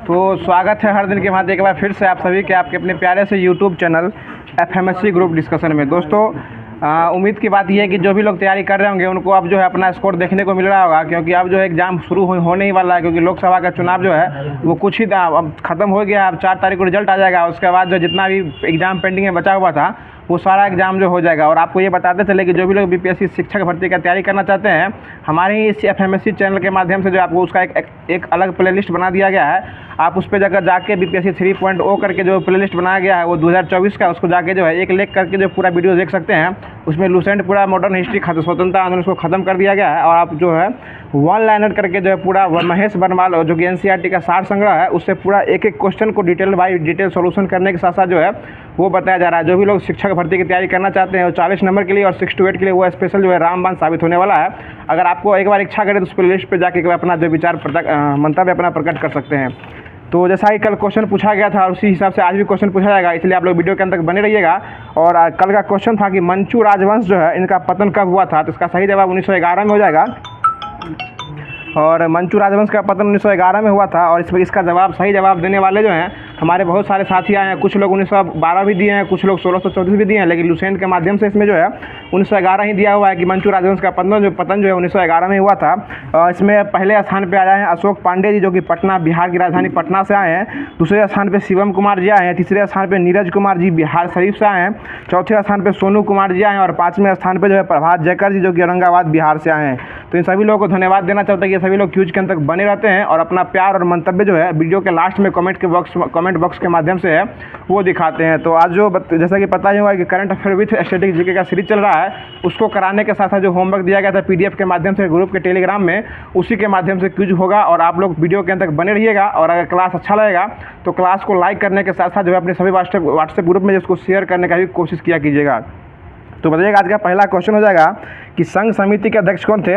तो स्वागत है हर दिन के भांति एक बार फिर से आप सभी के आपके अपने प्यारे से यूट्यूब चैनल एफएमएससी ग्रुप डिस्कशन में। दोस्तों उम्मीद की बात यह है कि जो भी लोग तैयारी कर रहे होंगे उनको अब जो है अपना स्कोर देखने को मिल रहा होगा, क्योंकि अब जो है एग्ज़ाम शुरू होने ही वाला है। क्योंकि लोकसभा का चुनाव जो है वो कुछ ही अब ख़त्म हो गया। अब 4 तारीख को रिजल्ट आ जाएगा। उसके बाद जो जितना भी एग्ज़ाम पेंडिंग में बचा हुआ था वो सारा एग्ज़ाम जो हो जाएगा। और आपको ये बताते चले कि जो भी लोग बीपीएससी शिक्षक भर्ती का तैयारी करना चाहते हैं, हमारे इस एफएमएससी चैनल के माध्यम से जो आपको उसका एक अलग प्लेलिस्ट बना दिया गया है। आप उस पर जाकर जाके बीपीएससी 3.0 करके जो प्लेलिस्ट बनाया गया है वो 2024 का, उसको जाके जो है एक लेख करके जो पूरा वीडियो देख सकते हैं। उसमें लूसेंट पूरा मॉडर्न हिस्ट्री स्वतंत्रता आंदोलन को ख़त्म कर दिया गया है। और आप जो है वन लाइनर करके जो है पूरा महेश बनवाल जो कि एनसीईआरटी का सार संग्रह है उससे पूरा एक एक क्वेश्चन को डिटेल बाई डिटेल सोल्यूशन करने के साथ साथ जो है वो बताया जा रहा है। जो भी लोग शिक्षक भर्ती की तैयारी करना चाहते हैं 40 नंबर के लिए और 6 to 8 के लिए वो स्पेशल जो है रामबाण साबित होने वाला है। अगर आपको एक बार इच्छा करे तो उस प्लेलिस्ट पे जाके अपना जो विचार मंतव्य अपना प्रकट कर सकते हैं। तो जैसा कि कल क्वेश्चन पूछा गया था उसी हिसाब से आज भी क्वेश्चन पूछा जाएगा, इसलिए आप लोग वीडियो के अंत तक बने रहिएगा। और कल का क्वेश्चन था कि मंचू राजवंश जो है इनका पतन कब हुआ था, तो इसका सही जवाब 1911 में हो जाएगा। और मंचू राजवंश का पतन 1911 में हुआ था। और इसका जवाब सही जवाब देने वाले जो हैं हमारे बहुत सारे साथी आए हैं। कुछ लोग 1912 भी दिए हैं, कुछ लोग 1634 भी दिए हैं, लेकिन लूसेंट के माध्यम से इसमें जो है 1911 ही दिया हुआ है कि मंचू राजवंश का पतन जो है 1911 में हुआ था। इसमें पहले स्थान पर आए हैं अशोक पांडे जी, जो कि पटना बिहार की राजधानी पटना से आए हैं। दूसरे स्थान पर शिवम कुमार जी आए हैं। तीसरे स्थान पर नीरज कुमार जी बिहार शरीफ से आए हैं। चौथे स्थान पर सोनू कुमार जी आए हैं। और 5वें स्थान पर जो है प्रभात जयकर जी, जो कि औरंगाबाद बिहार से आए हैं। तो इन सभी लोगों को धन्यवाद देना चाहता है कि सभी लोग क्यूज के अंत तक बने रहते हैं और अपना प्यार और मंतव्य जो है वीडियो के लास्ट में कमेंट बॉक्स के माध्यम से है वो दिखाते हैं। तो आज जो जैसा कि पता ही होगा कि current affair with static GK का सीरीज चल रहा है, उसको कराने के साथ साथ जो होमवर्क दिया गया था पीडीएफ के माध्यम से ग्रुप के टेलीग्राम में, उसी के माध्यम से क्यूज होगा। और आप लोग वीडियो के अंत तक बने रहिएगा। और अगर क्लास अच्छा लगेगा तो क्लास को लाइक करने के साथ साथ जो है अपने सभी व्हाट्सएप ग्रुप में जिसको शेयर करने का भी कोशिश किया कीजिएगा। तो बताइएगा आज का पहला क्वेश्चन हो जाएगा कि संघ समिति के अध्यक्ष कौन थे?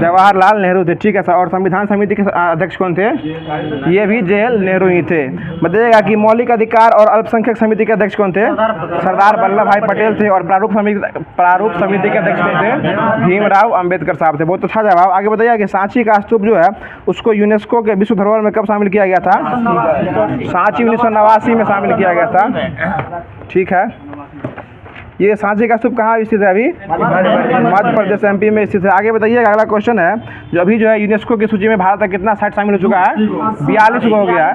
जवाहरलाल नेहरू थे। ठीक है सर। और संविधान समिति के अध्यक्ष कौन थे? ये भी जवाहरलाल नेहरू ही थे। बताइएगा कि मौलिक अधिकार और अल्पसंख्यक समिति के अध्यक्ष कौन थे? सरदार वल्लभ भाई पटेल थे। और प्रारूप समिति के अध्यक्ष कौन थे? भीमराव अंबेडकर साहब थे। बहुत अच्छा जवाब। आगे बताइएगा कि सांची का स्तूप जो है उसको यूनेस्को के विश्व धरोहर में कब शामिल किया गया था? सांची 1989 में शामिल किया गया था। ठीक है। ये सांची का स्तूप कहाँ स्थित है? अभी मध्य प्रदेश एमपी में स्थित है। आगे बताइएगा अगला क्वेश्चन है जो अभी जो है यूनेस्को की सूची में भारत का कितना साइट शामिल हो चुका है? 42 को हो गया है।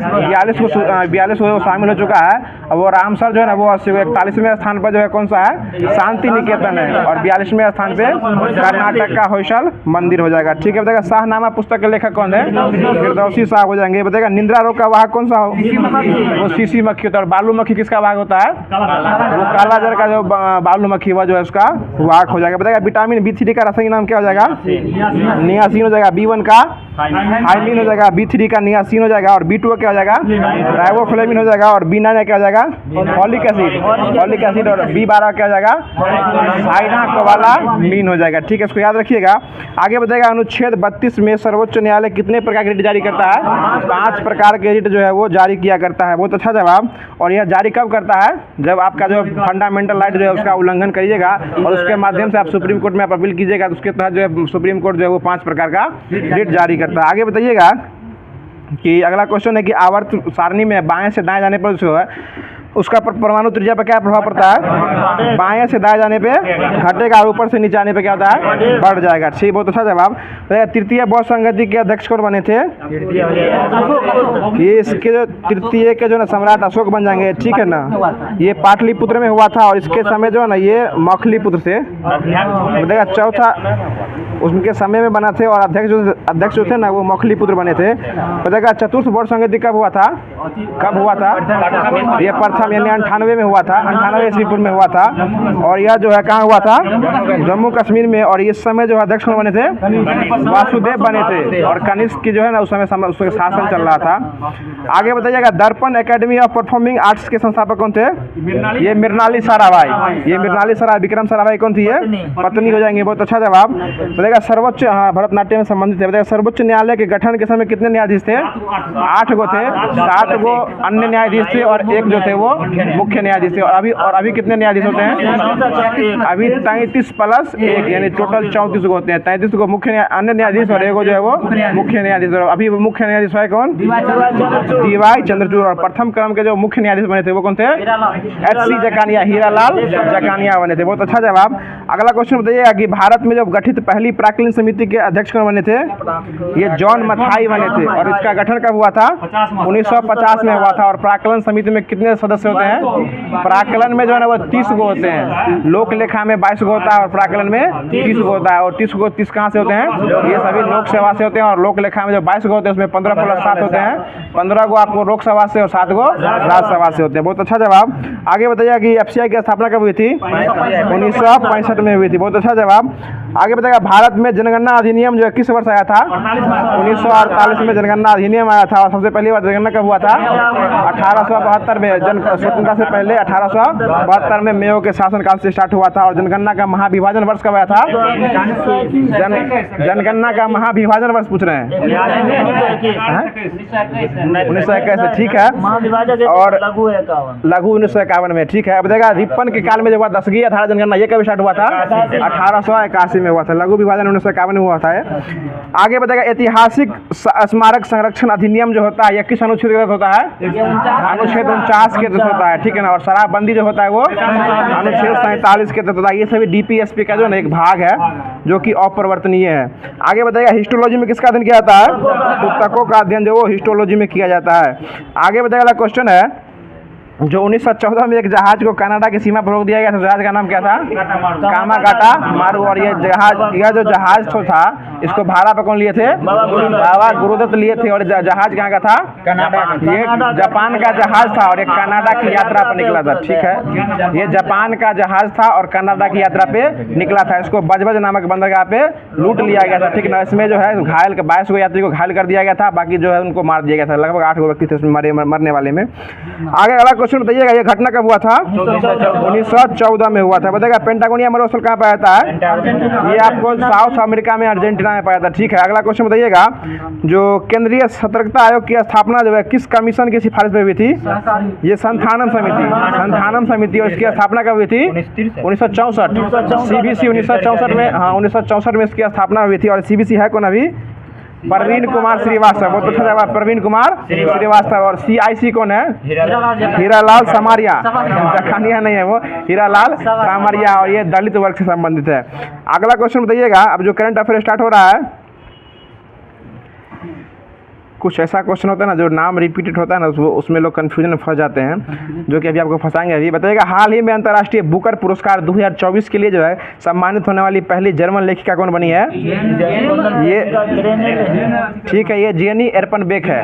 42 को शामिल हो चुका है। अब वो रामसर जो है ना वो 41वें स्थान पर जो है कौन सा है? शांति निकेतन है। और 42वें स्थान पे कर्नाटक का होयसल मंदिर हो जाएगा। ठीक है। बताएगा शाहनामा पुस्तक के लेखक कौन है? फिरदौसी साहब हो जाएंगे। बताएगा निंद्रा रोग का वाहक कौन सा हो? वो शीशी मक्खी होता है। और बालू मक्खी किसका वाहक होता है? वो कालाजार का जो बालू मक्खी हुआ जो है उसका वाहक हो जाएगा। बताएगा विटामिन B3 का रासायनिक नाम क्या हो जाएगा? नियासिन हो जाएगा। B1 का थायमिन हो जाएगा। B3 का नियासिन हो जाएगा। और B2 क्या हो जाएगा? राइबोफ्लेविन हो जाएगा। और B9 क्या हो जाएगा? Folic acid. और B12 क्या हो जाएगा? साइनाकोबालामीन हो जाएगा। ठीक है, इसको याद रखिएगा। आगे बताएगा अनुच्छेद 32 में सर्वोच्च न्यायालय कितने प्रकार के रिट जारी करता है? 5 प्रकार के रिट जो है वो जारी किया करता है। बहुत अच्छा जवाब। और यह जारी कब करता है? जब आपका जो फंडामेंटल राइट जो है उसका उल्लंघन करिएगा और उसके माध्यम से आप सुप्रीम कोर्ट में आप अपील कीजिएगा तो उसके तहत जो है सुप्रीम कोर्ट जो है वो 5 प्रकार का रिट जारी करता है। आगे बताइएगा कि अगला क्वेश्चन है कि आवर्त सारणी में बाएं से दाएं जाने पर जो है उसका परमाणु त्रिज्या पर क्या प्रभाव पड़ता है? बाएं से दाएं जाने पे घटेगा और ऊपर से नीचे आने पे क्या होता है? बढ़ जाएगा। ठीक, बहुत अच्छा जवाब। तृतीय बौद्ध संगति के अध्यक्ष कौन बने थे? ये इसके जो तृतीय के जो ना सम्राट अशोक बन जाएंगे। ठीक है ना। ये पाटलिपुत्र में हुआ था और इसके समय जो है ना ये मौखलीपुत्र थे। बताएगा चौथा उनके समय में बना थे और अध्यक्ष जो थे ना वो मौखलीपुत्र बने थे। बताएगा चतुर्थ बौद्ध संगति कब हुआ था? ये प्रथम यानी 98 में हुआ था। 98 ईस्वी पूर्व में हुआ था। और यह जो है कहाँ हुआ था? जम्मू कश्मीर में। और इस समय जो अध्यक्ष बने थे वासुदेव बने थे। और कनिष्क की जो है ना उस समय उसका शासन चल रहा था। आगे बताइएगा दर्पण एकेडमी ऑफ परफॉर्मिंग आर्ट्स के संस्थापक कौन थे? ये मृणाली साराभाई। ये मृणाली साराभाई विक्रम साराभाई कौन थी? ये पत्नी हो जाएंगे। बहुत अच्छा जवाब। बताएगा सर्वोच्च, हाँ भरतनाट्यम में संबंधित है। बताएगा सर्वोच्च न्यायालय के गठन के समय कितने न्यायाधीश थे? 8 गो थे। 7 7 गो अन्य न्यायाधीश थे और 1 जो थे वो मुख्य न्यायाधीश थे। और अभी कितने न्यायाधीश होते हैं? अभी 33 प्लस 1 यानी टोटल 34 गो होते हैं। 33 को अन्य न्यायाधीश और 1 जो है वो मुख्य न्यायाधीश। और अभी मुख्य न्यायाधीश है कौन? DY चंद्रचूड़। और प्रथम क्रम के जो मुख्य न्यायाधीश बने थे वो कौन थे? HC जकानिया, हीरालाल जकानिया बने थे। बहुत अच्छा जवाब। अगला क्वेश्चन बताइएगा कि भारत में जब गठित पहली प्राक्कलन समिति के अध्यक्ष कौन बने थे? ये जॉन मथाई बने थे। और इसका गठन कब हुआ था? 1950 में हुआ था। और प्राक्कलन समिति में कितने सदस्य होते हैं? प्राक्कलन में जो है ना वो 30 गो होते हैं। लोक लेखा में 22 गो होता है और प्राक्कलन में 30 गो होता है। और 30 कहाँ से होते हैं? ये सभी लोक सेवा से होते हैं। और लोक लेखा में जो 22 गो होते हैं उसमें 15 प्लस 7 होते हैं। 15 गो आपको लोक सभा से और 7 गो राज्यसभा से होते हैं। बहुत अच्छा जवाब। आगे बताइए कि FCI की स्थापना कब हुई थी? 1965 में हुई थी। बहुत अच्छा जवाब। आगे बताइएगा भारत में जनगणना अधिनियम जो है किस वर्ष आया था? 1948 में जनगणना अधिनियम आया था। और सबसे पहली बार जनगणना कब हुआ था? 1872 में। स्वतंत्रता से पहले 1872 में मेयो के शासनकाल से स्टार्ट हुआ था। और जनगणना का महाविभाजन वर्ष कब आया था? जनगणना का महाविभाजन वर्ष पूछ रहे हैं? 1921। ठीक है। और लघु 1951 में। ठीक है। अब देखा रिपन के काल में जो हुआ 10वीं 18 जनगणना, ये कब स्टार्ट हुआ था? 1881 में हुआ था। लघु विभाजन 1951 में हुआ था। आगे बताएगा ऐतिहासिक स्मारक संरक्षण अधिनियम जो होता है यह किस अनुच्छेद के तहत होता है? अनुच्छेद 49 के तहत होता है। ठीक है ना। और शराबबंदी जो होता है वो अनुच्छेद 47 के तहत होता है। ये सभी DPSP का जो ना एक भाग है जो कि अपरिवर्तनीय है। आगे बताइएगा हिस्टोलॉजी में किसका अध्ययन किया जाता है? पुस्तकों का अध्ययन जो वो हिस्टोलॉजी में किया जाता है। आगे बताइएगा क्वेश्चन है जो 1914 में एक जहाज को कनाडा की सीमा पर रोक दिया गया था, जहाज का नाम क्या था? कामागाटा मारू। और ये जो जहाज था इसको भाड़ा पर कौन लिए थे? बाबा गुरुदत्त लिए थे। और जहाज कहाँ का था? कनाडा। ये जापान का जहाज था और एक कनाडा की यात्रा पर निकला था। ठीक है। ये जापान का जहाज था और कनाडा की यात्रा पे निकला था। इसको बजबज नामक बंदरगाह पे लूट लिया गया था। ठीक ना। इसमें जो है घायल 22 गो यात्री को घायल कर दिया गया था। बाकी जो है उनको मार दिया गया था। लगभग 8 गो व्यक्ति थे उसमें मरने वाले में। आगे अगला क्वेश्चन बताइएगा ये घटना कब हुआ था? 1914 में हुआ था। बताइएगा पेंटागोनिया मरुस्थल कहाँ पाया था? ये आपको साउथ अमेरिका में अर्जेंटीना में पाया था। ठीक है। अगला क्वेश्चन बताइएगा जो केंद्रीय सतर्कता आयोग की स्थापना जो है किस कमीशन की सिफारिश पे हुई थी? ये संथानम समिति। और इसकी स्थापना कब हुई थी? 1964। CBC 1964 में। हाँ 1964 में इसकी स्थापना हुई थी। और CBC है कौन अभी? प्रवीण कुमार श्रीवास्तव। बहुत अच्छा जवाब। प्रवीण कुमार श्रीवास्तव। और CIC कौन है? हीरालाल समारिया। जकानिया नहीं है वो, हीरालाल समारिया। और ये दलित वर्ग से संबंधित है। अगला क्वेश्चन बताइएगा अब जो करंट अफेयर स्टार्ट हो रहा है कुछ ऐसा क्वेश्चन होता है ना जो नाम रिपीटेड होता है ना उसमें लोग कंफ्यूजन में फंस जाते हैं, जो कि अभी आपको फंसाएंगे। अभी बताइएगा हाल ही में अंतर्राष्ट्रीय बुकर पुरस्कार 2024 के लिए जो है सम्मानित होने वाली पहली जर्मन लेखिका कौन बनी है? ये ठीक है, ये जेनी एर्पनबेक है।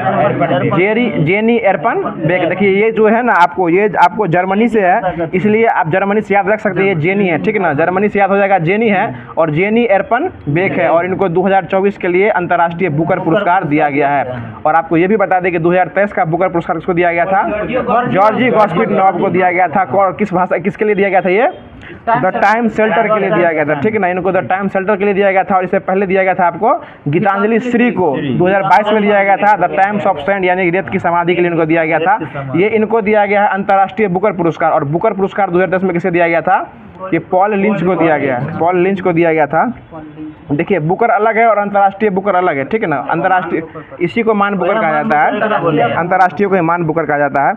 जेनी एर्पनबेक। देखिए ये जो है ना आपको जर्मनी से है, इसलिए आप जर्मनी से याद रख सकते हैं। ये जेनी है, ठीक है ना। जर्मनी से याद हो जाएगा जेनी है और जेनी एर्पनबेक है। और इनको 2024 के लिए अंतर्राष्ट्रीय बुकर पुरस्कार दिया गया है। और आपको ये भी बता दें कि 2023 का बुकर पुरस्कार किसको दिया गया था? जॉर्जी गॉस्पिट को दिया गया था। और किसके लिए दिया गया था? ये द टाइम शेल्टर के लिए दिया गया था, ठीक है ना। इनको द टाइम शेल्टर के लिए दिया गया था। और इससे पहले दिया गया था आपको गीतांजलि श्री को 2022 में दिया गया था। द टाइम्स ऑफ सैंड यानी रेत की समाधि के लिए इनको दिया गया था। ये इनको दिया गया है अंतर्राष्ट्रीय बुकर पुरस्कार। और बुकर पुरस्कार 2010 में किसे दिया गया था? ये पॉल लिंच को दिया गया है। पॉल लिंच को दिया गया था। देखिए बुकर अलग है और अंतर्राष्ट्रीय बुकर अलग है, ठीक है ना। अंतर्राष्ट्रीय इसी को मान बुकर कहा जाता है, अंतर्राष्ट्रीय को मान बुकर कहा जाता है।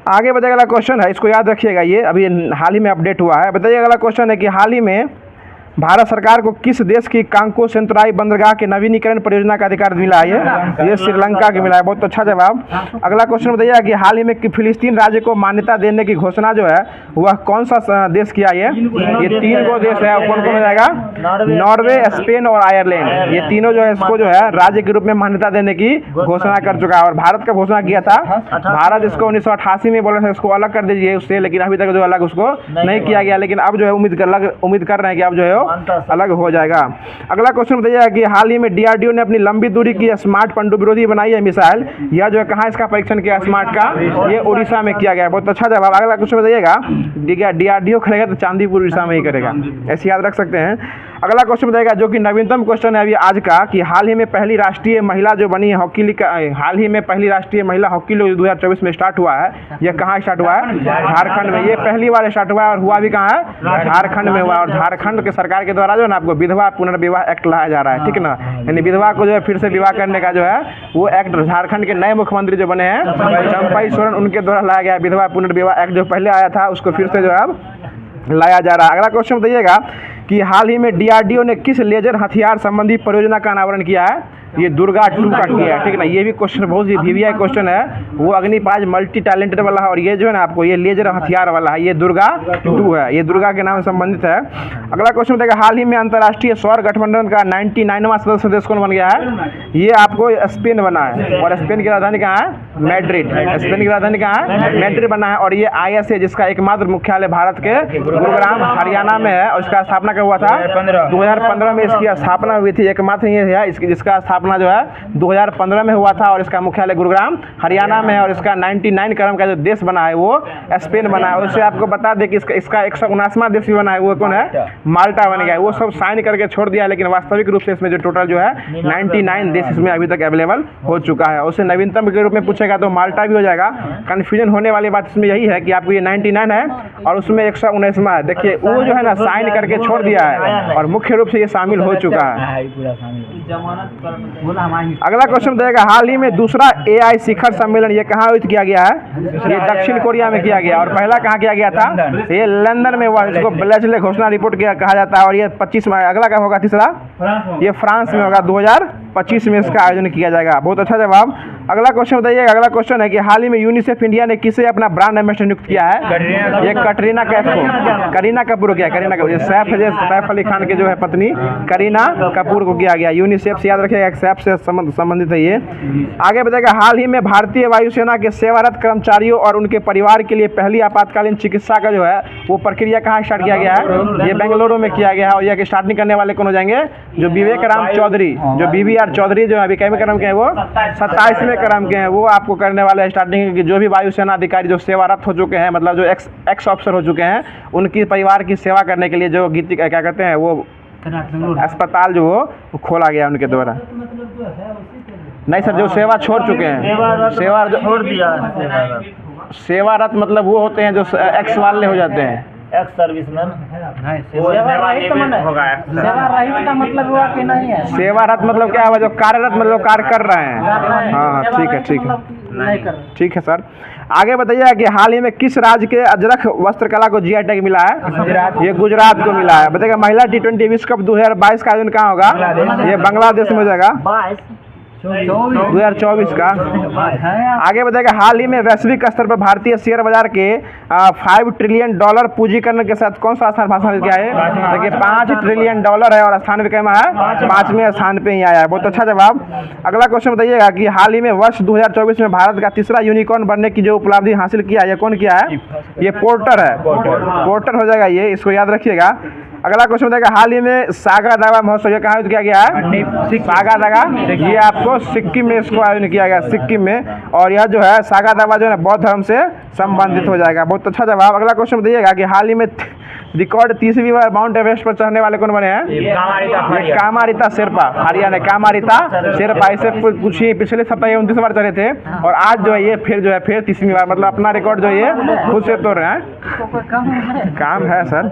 आगे बताइए अगला क्वेश्चन है, इसको याद रखिएगा, ये अभी हाल ही में अपडेट हुआ है। बताइए अगला क्वेश्चन है कि हाल ही में भारत सरकार को किस देश की कांको सेंतराई बंदरगाह के नवीनीकरण परियोजना का अधिकार मिला है? ये श्रीलंका के मिला है। बहुत अच्छा जवाब। अगला क्वेश्चन बताइए कि हाल ही में फिलिस्तीन राज्य को मान्यता देने की घोषणा जो है वह कौन सा देश किया? ये 3 गो देश है। कौन कौन हो जाएगा? नॉर्वे, स्पेन और आयरलैंड। ये तीनों जो है इसको जो है राज्य के रूप में मान्यता देने की घोषणा कर चुका है। और भारत का घोषणा किया था, भारत इसको 1988 में बोला था इसको अलग कर दीजिए उससे, लेकिन अभी तक जो अलग उसको नहीं किया गया। लेकिन अब जो है उम्मीद कर रहे हैं कि अब जो है अलग हो जाएगा। अगला क्वेश्चन बताइएगा कि हाल ही में DRDO ने अपनी लंबी दूरी की स्मार्ट पनडुब्बी विरोधी बनाई है मिसाइल, यह जो है कहाँ इसका परीक्षण किया स्मार्ट का, ये उड़ीसा में किया गया। बहुत अच्छा जवाब। अगला क्वेश्चन बताइएगा, DRDO करेगा तो चांदीपुर उड़ीसा में ही करेगा, ऐसे याद रख सकते हैं। अगला क्वेश्चन बताएगा जो कि नवीनतम क्वेश्चन है अभी आज का, कि हाल ही में पहली राष्ट्रीय महिला जो बनी है हॉकी लीग, हाल ही में पहली राष्ट्रीय महिला हॉकी लीग 2024 में स्टार्ट हुआ है, यह कहाँ स्टार्ट हुआ है? झारखंड में। ये पहली बार स्टार्ट हुआ है और हुआ भी कहाँ है? झारखंड में हुआ। और झारखंड के सरकार के द्वारा जो है ना आपको विधवा पुनर्विवाह एक्ट लाया जा रहा है, ठीक ना, यानी विधवा को जो है फिर से विवाह करने का जो है वो एक्ट झारखंड के नए मुख्यमंत्री जो बने हैं चंपाई सोरेन, उनके द्वारा लाया गया विधवा पुनर्विवाह एक्ट, जो पहले आया था उसको फिर से जो है अब लाया जा रहा है। अगला क्वेश्चन बताइएगा कि हाल ही में DRDO ने किस लेजर हथियार संबंधी परियोजना का अनावरण किया है? ये दुर्गा 2 का किया है, ठीक ना। ये भी क्वेश्चन बहुत ही VVI क्वेश्चन है, वो अग्नि-5 मल्टी टैलेंटेड वाला है, और ये जो है ना आपको ये लेजर हथियार वाला है, ये दुर्गा 2 है, ये दुर्गा के नाम से संबंधित है। अगला क्वेश्चन बताएगा हाल ही में अंतर्राष्ट्रीय सौर गठबंधन का 99वां सदस्य देश कौन बन गया है? ये आपको स्पेन बना है, और स्पेन की राजधानी कहाँ है? मैड्रिड। स्पेन की राजधानी कहाँ है? मैड्रिड बना है। और ये IS है जिसका एकमात्र मुख्यालय भारत के गुरुग्राम हरियाणा में है, और इसका स्थापना कब हुआ था? 2015 में इसकी स्थापना हुई थी। एकमात्र ये है जिसका स्थापना जो है 2015 में हुआ था, और इसका मुख्यालय गुरुग्राम हरियाणा में है, और इसका 99 क्रम का जो देश बना है वो स्पेन बना है। उससे आपको बता दें कि इसका 179वां देश भी बना है, वो कौन है? माल्टा बन गया है। वो सब साइन करके छोड़ दिया है, लेकिन वास्तविक रूप से इसमें जो टोटल जो है 99 देश इसमें अभी तक अवेलेबल हो चुका है। उससे नवीनतम के रूप में पूछेगा तो माल्टा भी हो जाएगा। कन्फ्यूजन होने वाली बात इसमें यही है कि आपको ये 99 है और उसमें 119वां है। देखिए वो जो है ना साइन करके छोड़ दिया है, और मुख्य रूप से ये शामिल हो चुका है। अगला क्वेश्चन बताइएगा हाल ही में दूसरा AI शिखर सम्मेलन ये कहाँ आयोजित किया गया है? ये दक्षिण कोरिया में किया गया, और पहला कहाँ किया गया था? ये लंदन में हुआ, इसको ब्लेचले घोषणा रिपोर्ट किया कहा जाता है, और ये 25 में। अगला क्या होगा तीसरा? ये फ्रांस में होगा, 2025 में इसका आयोजन किया जाएगा। बहुत अच्छा जवाब। अगला क्वेश्चन बताइएगा। अगला क्वेश्चन है कि हाल ही में यूनिसेफ इंडिया ने किसे अपना ब्रांड एम्बेसडर नियुक्त किया है? ये कटरीना कैफ को, करीना कपूर को किया। करीना कपूर सैफ अली खान के जो है पत्नी करीना कपूर को किया गया। यूनिसेफ से याद रखिएगा, सैफ से संबंधित है ये। आगे बताएगा हाल ही में भारतीय वायुसेना के सेवारत कर्मचारियों और उनके परिवार के लिए पहली आपातकालीन चिकित्सा का जो है वो प्रक्रिया कहाँ स्टार्ट किया गया है? ये बेंगलुरु में किया गया है, और यह स्टार्टिंग करने वाले कौन हो जाएंगे? जो विवेक राम चौधरी, जो BVR चौधरी जो अभी कैमे क्रम के हैं वो 27वें क्रम के हैं, वो आपको करने वाले स्टार्टिंग की। जो भी वायुसेना अधिकारी जो सेवारत हो चुके हैं, मतलब जो एक्स ऑफिसर हो चुके हैं, उनकी परिवार की सेवा करने के लिए जो क्या कहते हैं वो अस्पताल जो वो खोला गया उनके द्वारा। नहीं सर, जो सेवा छोड़ चुके हैं, सेवा छोड़ दिया। सेवारत मतलब वो होते हैं जो एक्स वाले हो जाते हैं, एक्स सर्विसमैन। सेवारहित का मतलब हुआ कि नहीं है? सेवारत मतलब क्या हुआ? जो कार्यरत मतलब कार्य कर रहे हैं। हाँ ठीक है, ठीक है, ठीक है सर। आगे बताइए कि हाल ही में किस राज्य के अजरख वस्त्रकला को GI टैग मिला है? ये गुजरात को मिला है। बताइएगा महिला T20 विश्व कप 2022 का आयोजन कहाँ होगा? ये बांग्लादेश में हो जाएगा, 2024 का। आगे बताएगा हाल ही में वैश्विक स्तर पर भारतीय शेयर बाजार के $5 ट्रिलियन पूंजीकरण के साथ कौन सा स्थान हासिल किया है? देखिए $5 ट्रिलियन है, और स्थान भी कहना है 5वें स्थान पे ही आया है। बहुत अच्छा जवाब। अगला क्वेश्चन बताइएगा कि हाल ही में वर्ष 2024 में भारत का तीसरा यूनिकॉर्न बनने की जो उपलब्धि हासिल किया है, ये कौन किया है? ये पोर्टर है, पोर्टर हो जाएगा ये, इसको याद रखिएगा। अगला क्वेश्चन बताएगा हाल ही में सागा दागा महोत्सव कहाँ आयोजित किया गया है? सागा दागा ये आपको सिक्किम में इसको आयोजन किया गया, सिक्किम में। और यह जो है सागा दावा जो है बौद्ध धर्म से संबंधित हो जाएगा। बहुत अच्छा जवाब। अगला क्वेश्चन बताइएगा कि हाल ही में रिकॉर्ड 30वीं बार माउंट एवरेस्ट पर चढ़ने वाले कौन बने हैं? कामारिता शेरपा, हरियाणा कामारिता शेरपा। इसे पूछिए पिछले सप्ताह 29 बार चढ़े थे, और आज जो है ये फिर 30वीं बार, मतलब अपना रिकॉर्ड जो ये खुद से तोड़ रहे हैं। काम है सर।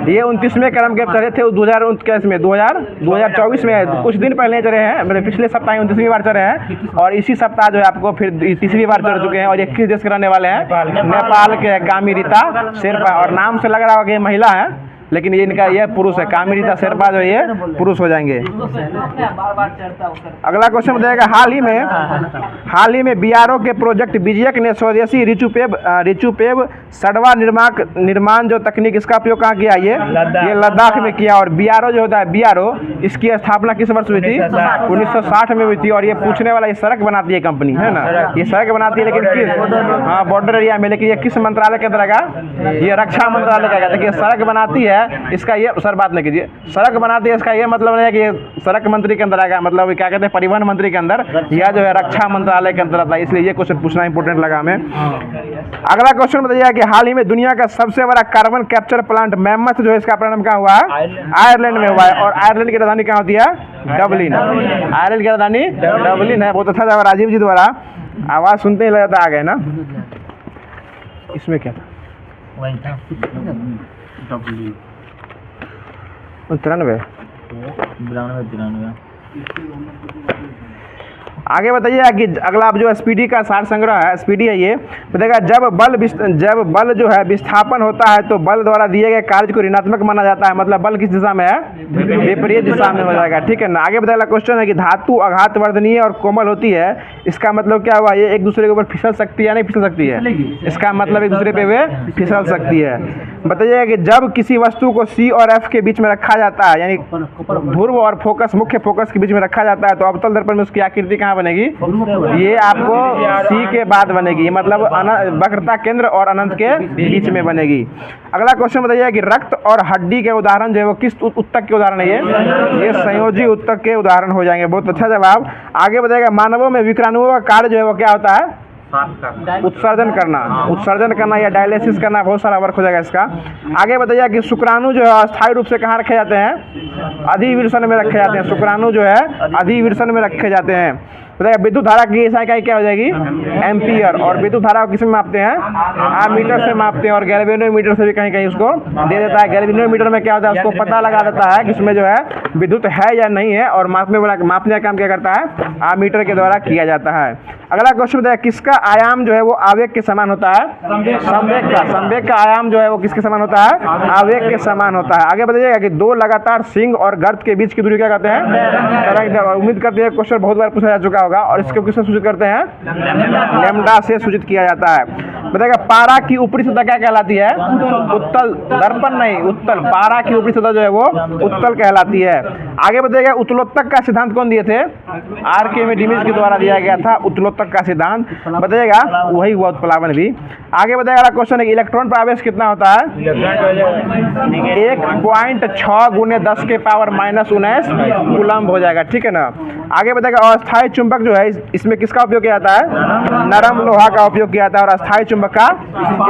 ये 29वें क्रम के चढ़े थे 2024 में, कुछ दिन पहले चढ़े हैं, मेरे पिछले सप्ताह 29वीं बार चढ़े हैं, और इसी सप्ताह जो है आपको फिर 30वीं बार चढ़ चुके हैं। और 21 देश के रहने वाले हैं, नेपाल के कामिरिता शेरपा। और नाम से लग रहा होगा कि ये महिला है, लेकिन ये इनका ये पुरुष है। कामिरिता शेरपा जो ये पुरुष हो जाएंगे। अगला क्वेश्चन बताएगा हाल ही में BRO के प्रोजेक्ट विजयक ने स्वदेशी रिचुपेव सड़वा निर्माण जो तकनीक, इसका उपयोग कहाँ किया? ये लद्दाख में किया। और BRO जो होता है BRO, इसकी स्थापना किस वर्ष हुई थी? 1960 में हुई थी। और ये पूछने वाला, ये सड़क बनाती है कंपनी है ना, ये सड़क बनाती है, लेकिन किस? हाँ बॉर्डर एरिया में। लेकिन ये किस मंत्रालय के अंदर आएगा? ये रक्षा मंत्रालय का। देखिए सड़क बनाती है है, इसका ये सर बात नहीं कीजिए, सड़क बनाती है इसका ये मतलब नहीं है कि ये सड़क मंत्री के अंदर आएगा, मतलब क्या कहते हैं परिवहन मंत्री के अंदर या जो है रक्षा मंत्रालय के अंदर आता है, इसलिए ये क्वेश्चन पूछना इंपॉर्टेंट लगा हमें। अगला क्वेश्चन बताइए कि हाल ही में दुनिया का सबसे बड़ा कार्बन कैप्चर प्लांट मैमथ जो है इसका प्रारंभ कहाँ हुआ है? आयरलैंड में हुआ है। और आयरलैंड की राजधानी कहाँ होती है? डबलिन। आयरलैंड की राजधानी डबलिन है। बहुत अच्छा था राजीव जी द्वारा, आवाज़ सुनते ही लगता आ गए ना। इसमें क्या था? 93। आगे बताइए कि अगला अब जो स्पीडी का सार संग्रह है, स्पीडी है ये बताएगा जब बल जो है विस्थापन होता है तो बल द्वारा दिए गए कार्य को ऋणात्मक माना जाता है, मतलब बल किस दिशा में है? विपरीत दिशा में हो जाएगा, ठीक है ना। आगे बताएगा क्वेश्चन है कि धातु आघात वर्धनीय और कोमल होती है, इसका मतलब क्या हुआ? ये एक दूसरे के ऊपर फिसल सकती है या नहीं फिसल सकती है? इसका मतलब एक दूसरे पे वे फिसल सकती है। बताइए कि जब किसी वस्तु को C और F के बीच में रखा जाता है, यानी ध्रुव और फोकस मुख्य फोकस के बीच में रखा जाता है, तो अवतल दर्पण में उसकी आकृति कहाँ बनेगी? ये आपको C के बाद बनेगी, मतलब वक्रता केंद्र और अनंत के बीच में बनेगी। अगला क्वेश्चन बताइए कि रक्त और हड्डी के उदाहरण जो है वो किस ऊतक के उदाहरण है? ये संयोजी ऊतक के उदाहरण हो जाएंगे। बहुत अच्छा जवाब। आगे बताइएगा मानवों में विकलांगों का कार्य जो है वो क्या होता है? उत्सर्जन करना या डायलिसिस करना, बहुत सारा वर्क हो जाएगा इसका। आगे बताइए कि शुक्राणु जो है अस्थायी रूप से कहाँ रखे जाते हैं? अधिविर्षण में रखे जाते हैं। शुक्राणु जो है अधिविर्षण में रखे जाते हैं। बताइए विद्युत धारा की इकाई क्या हो जाएगी? एम्पियर। और विद्युत धारा को किस में मापते हैं? मीटर से मापते हैं। और गैल्वेनोमीटर से भी कहीं कहीं उसको दे देता है। गैल्वेनोमीटर में क्या होता है? उसको पता लगा देता है कि इसमें जो है विद्युत है या नहीं है, और मापने का काम क्या करता है? मीटर के द्वारा किया जाता है। अगला क्वेश्चन बताइए किसका आयाम जो है वो आवेग के समान होता है? संवेग का आयाम जो है वो किसके समान होता है? आवेग के समान होता है। आगे बताइएगा कि दो लगातार सिंह और गर्त के बीच की दूरी क्या कहते हैं? उम्मीद करते हैं क्वेश्चन बहुत बार पूछा जा चुका होगा। और इसको किससे सूचित करते हैं? लैम्डा से सूचित किया जाता है। बताइएगा पारा की ऊपरी सतह क्या कहलाती है? उत्तल। दर्पण नहीं, उत्तल। पारा की ऊपरी सतह जो है वो उत्तल कहलाती है। आगे बताइएगा उत्तलोत्तक का सिद्धांत कौन दिए थे? आर्किमिडीज के द्वारा दिया गया था उत्तलोत्तक का सिद्धांत। बताइएगा वही हुआ उत्प्लावन भी। आगे बताइएगा क्वेश्चन है कि इलेक्ट्रॉन पर आवेश कितना होता है? 1.6 गुने 10 के पावर -19 कूलम्ब हो जाएगा, ठीक है ना। आगे बताइएगा अस्थायी चुंबक जो है इसमें किसका उपयोग किया जाता है? नरम लोहा का उपयोग किया जाता है। और अस्थायी चुंबक का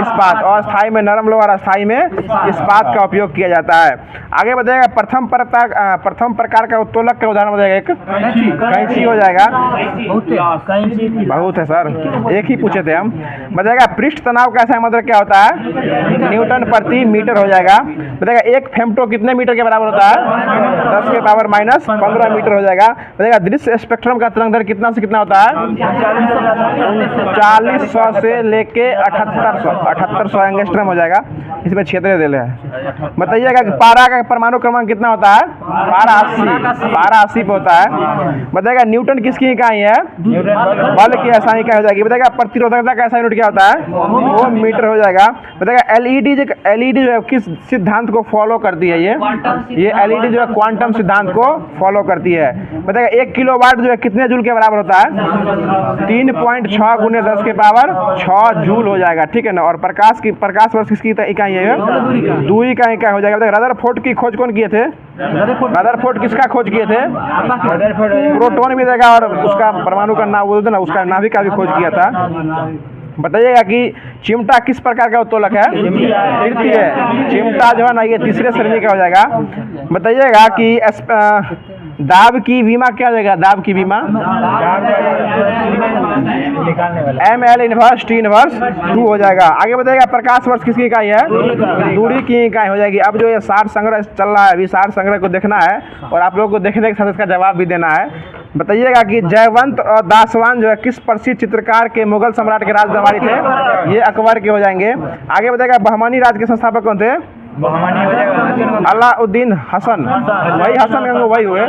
इस्पात। और अस्थायी में नरम लोहा और अस्थायी में इस्पात का उपयोग किया जाता है। आगे बताइएगा प्रथम प्रकार का उत्तोलक का उदाहरण बताइएगा। एक कैंची हो जाएगा। बहुत है सर, एक ही पूछे थे हम। बताइएगा पृष्ठ तनाव का मतलब क्या होता है? न्यूटन प्रति मीटर हो जाएगा। बताइएगा एक फेम्टो कितने मीटर के बराबर होता है? 10 के पावर -15 मीटर हो जाएगा। बताइएगा दृश्य स्पेक्ट्रम का तरंग दैर्घ्य कितना से कितना होता है? 3900 से लेके 7800 एंगस्ट्रम हो जाएगा। इसमें क्षेत्रीय दिल है। बताइएगा कि पारा का परमाणु क्रमांक कितना होता है? पारा 80 पे होता है। बताइएगा न्यूटन किसकी इकाई है? बल की SI इकाई हो जाएगी। बताइएगा प्रतिरोधकता का SI यूनिट क्या होता है? वो मीटर हो जाएगा। बताइएगा एलईडी जो है किस सिद्धांत को फॉलो करती है? ये एलईडी जो है क्वांटम सिद्धांत को फॉलो करती है। बताइएगा 1 किलोवाट जो है कितने जूल के बराबर होता है? 3.6 गुने 10 के पावर 6 जूल हो जाएगा, ठीक है ना। और प्रकाश वर्ष किसकी इकाई है? दूरी का इकाई हो जाएगा। रदरफोर्ड की खोज कौन किए थे? रदरफोर्ड किसका खोज किए थे? प्रोटॉन भी देगा और उसका परमाणु का नाम बोलते ना, उसका नाभिक का भी खोज किया था। बताइएगा कि चिमटा किस प्रकार का उत्तोलक है? तृतीय। चिमटा जो है ना ये तीसरे श्रेणी का हो जाएगा। बताइएगा कि दाब की बीमा क्या हो जाएगा? दाब की बीमा ML इनवर्स T इनवर्स 2 हो जाएगा। आगे बताइएगा प्रकाश वर्ष किसकी इकाई है? दूरी की इकाई हो जाएगी। अब जो ये सार संग्रह चल रहा है, अभी सार संग्रह को देखना है और आप लोगों को देखने के साथ इसका जवाब भी देना है। बताइएगा कि जयवंत और दासवान जो है किस प्रसिद्ध चित्रकार के मुगल सम्राट के राजदरबारी थे? ये अकबर के हो जाएंगे। आगे बताइएगा बहमानी राज के संस्थापक कौन थे? अलाउद्दीन हसन। वही हसन गंगू वही हुए।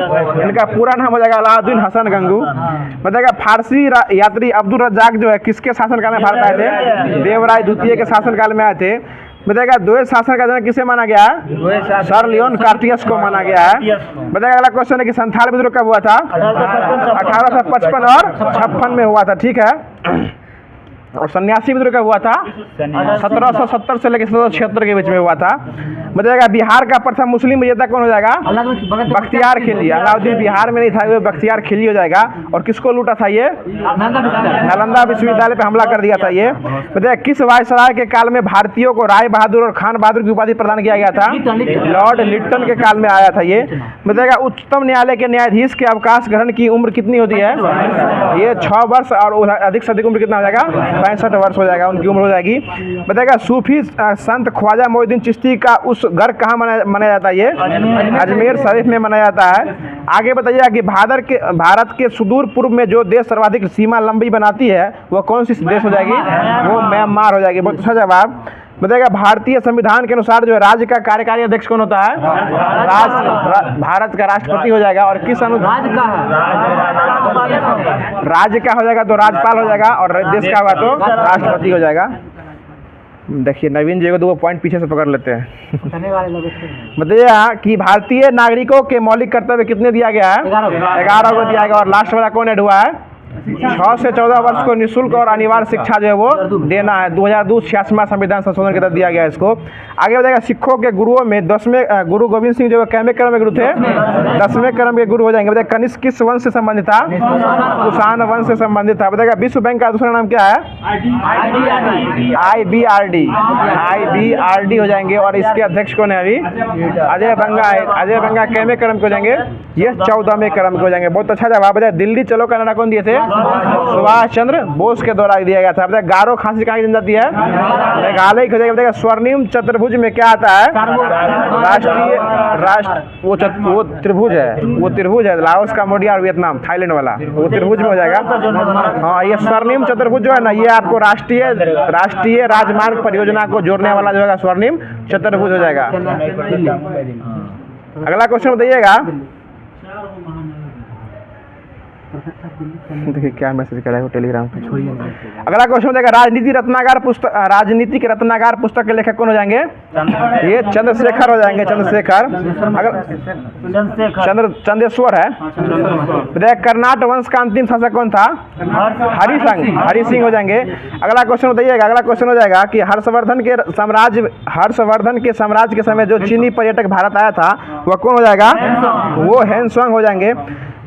इनका पूरा नाम हो जाएगा अलाउद्दीन हसन गंगू। बताइएगा फारसी यात्री अब्दुल रज्जाक जो है किसके शासनकाल में भारत आए थे? देवराय द्वितीय के शासनकाल में आए थे। बताइएगा द्वैत शासन का जनक किसे माना गया है? सर लियोन कार्टियस को माना गया है। बताइएगा अगला क्वेश्चन है कि संथाल विद्रोह कब हुआ था? 1855 और 56 में हुआ था, ठीक है। और सन्यासी विद्रोह कब हुआ था? 1770 से लेकर 1776 के बीच में हुआ था। बताइएगा बिहार का प्रथम मुस्लिम विजेता कौन हो जाएगा? बख्तियार खिलजी। अलाउद्दीन बिहार में नहीं था, वो बख्तियार खिलजी हो जाएगा। और किसको लूटा था ये? नालंदा विश्वविद्यालय पे हमला कर दिया था ये। बताइए किस वायसराय के काल में भारतीयों को राय बहादुर और खान बहादुर की उपाधि प्रदान किया गया था? लॉर्ड लिटन के काल में आया था ये। बताइएगा उच्चतम न्यायालय के न्यायाधीश के अवकाश ग्रहण की उम्र कितनी होती है? ये 6 वर्ष और अधिक से अधिक उम्र कितना हो जाएगा? 65 वर्ष हो जाएगा, उनकी उम्र हो जाएगी। बताइएगा सूफी संत ख्वाजा मोइनुद्दीन चिश्ती का उस घर कहाँ मनाया जाता है? ये अजमेर शरीफ में मनाया जाता है। आगे बताइएगा कि भारत के सुदूर पूर्व में जो देश सर्वाधिक सीमा लंबी बनाती है वो कौन सी देश हो जाएगी? वो म्यांमार हो जाएगी। बहुत अच्छा जवाब। बताइएगा भारतीय संविधान के अनुसार जो है राज्य का कार्यकारी अध्यक्ष कौन होता है? भारत का राष्ट्रपति हो जाएगा। और किस राज्य का हो जाएगा तो राज्यपाल हो जाएगा, और देश का होगा तो राष्ट्रपति हो जाएगा। देखिए नवीन जी को 2 पॉइंट पीछे से पकड़ लेते हैं। बताइए कि भारतीय नागरिकों के मौलिक कर्तव्य कितने दिया गया है? 11 को दिया गया। और लास्ट वाला कौन ऐड हुआ है? 6 से 14 वर्ष को निःशुल्क और अनिवार्य शिक्षा जो है वो देना है। 2002 86वां संविधान संशोधन के तहत दिया गया है इसको। आगे बताएगा सिखों के गुरुओं में 10वें गुरु गोविंद सिंह जो कैमे क्रम के गुरु थे? 10वें क्रम के गुरु हो जाएंगे। बताइए कनिष्क किस वंश से संबंधित था? कुषाण वंश से संबंधित था। बताएगा विश्व बैंक का दूसरा नाम क्या है? IBRD हो जाएंगे। और इसके अध्यक्ष कौन है अभी? अजय बंगा कैमे क्रम के हो जाएंगे? ये 14वें क्रम के हो जाएंगे। बहुत अच्छा जवाब। बताइए दिल्ली चलो कनाडा कौन दिए थे? सुभाष चंद्र बोस के द्वारा दिया गया था। बताइए गारो खासी कहाँ की जनजाति है? मेघालय की हो जाएगी। बताइएगा स्वर्णिम चतुर्भुज में क्या आता है? वो त्रिभुज है, वो त्रिभुज है। लाओस कंबोडिया और वियतनाम, थाईलैंड वाला, वो त्रिभुज में हो जाएगा। हाँ ये स्वर्णिम चतुर्भुज जो है ना, ये आपको राष्ट्रीय राजमार्ग परियोजना को जोड़ने वाला जो है स्वर्णिम चतुर्भुज हो जाएगा। अगला क्वेश्चन बताइएगा। देखिए क्या मैसेज कर रहा है टेलीग्राम पे। अगला क्वेश्चन बताएगा राजनीतिक रत्नाकर पुस्तक के लेखक कौन हो जाएंगे? ये चंद्रशेखर हो जाएंगे। चंद्रेश्वर है। बताइए कर्नाटक वंश का अंतिम शासक कौन था? हरि सिंह हो जाएंगे। अगला क्वेश्चन बताइएगा। अगला क्वेश्चन हो जाएगा कि हर्षवर्धन के साम्राज्य के समय जो चीनी पर्यटक भारत आया था वह कौन हो जाएगा? वो हेनसोंग हो जाएंगे।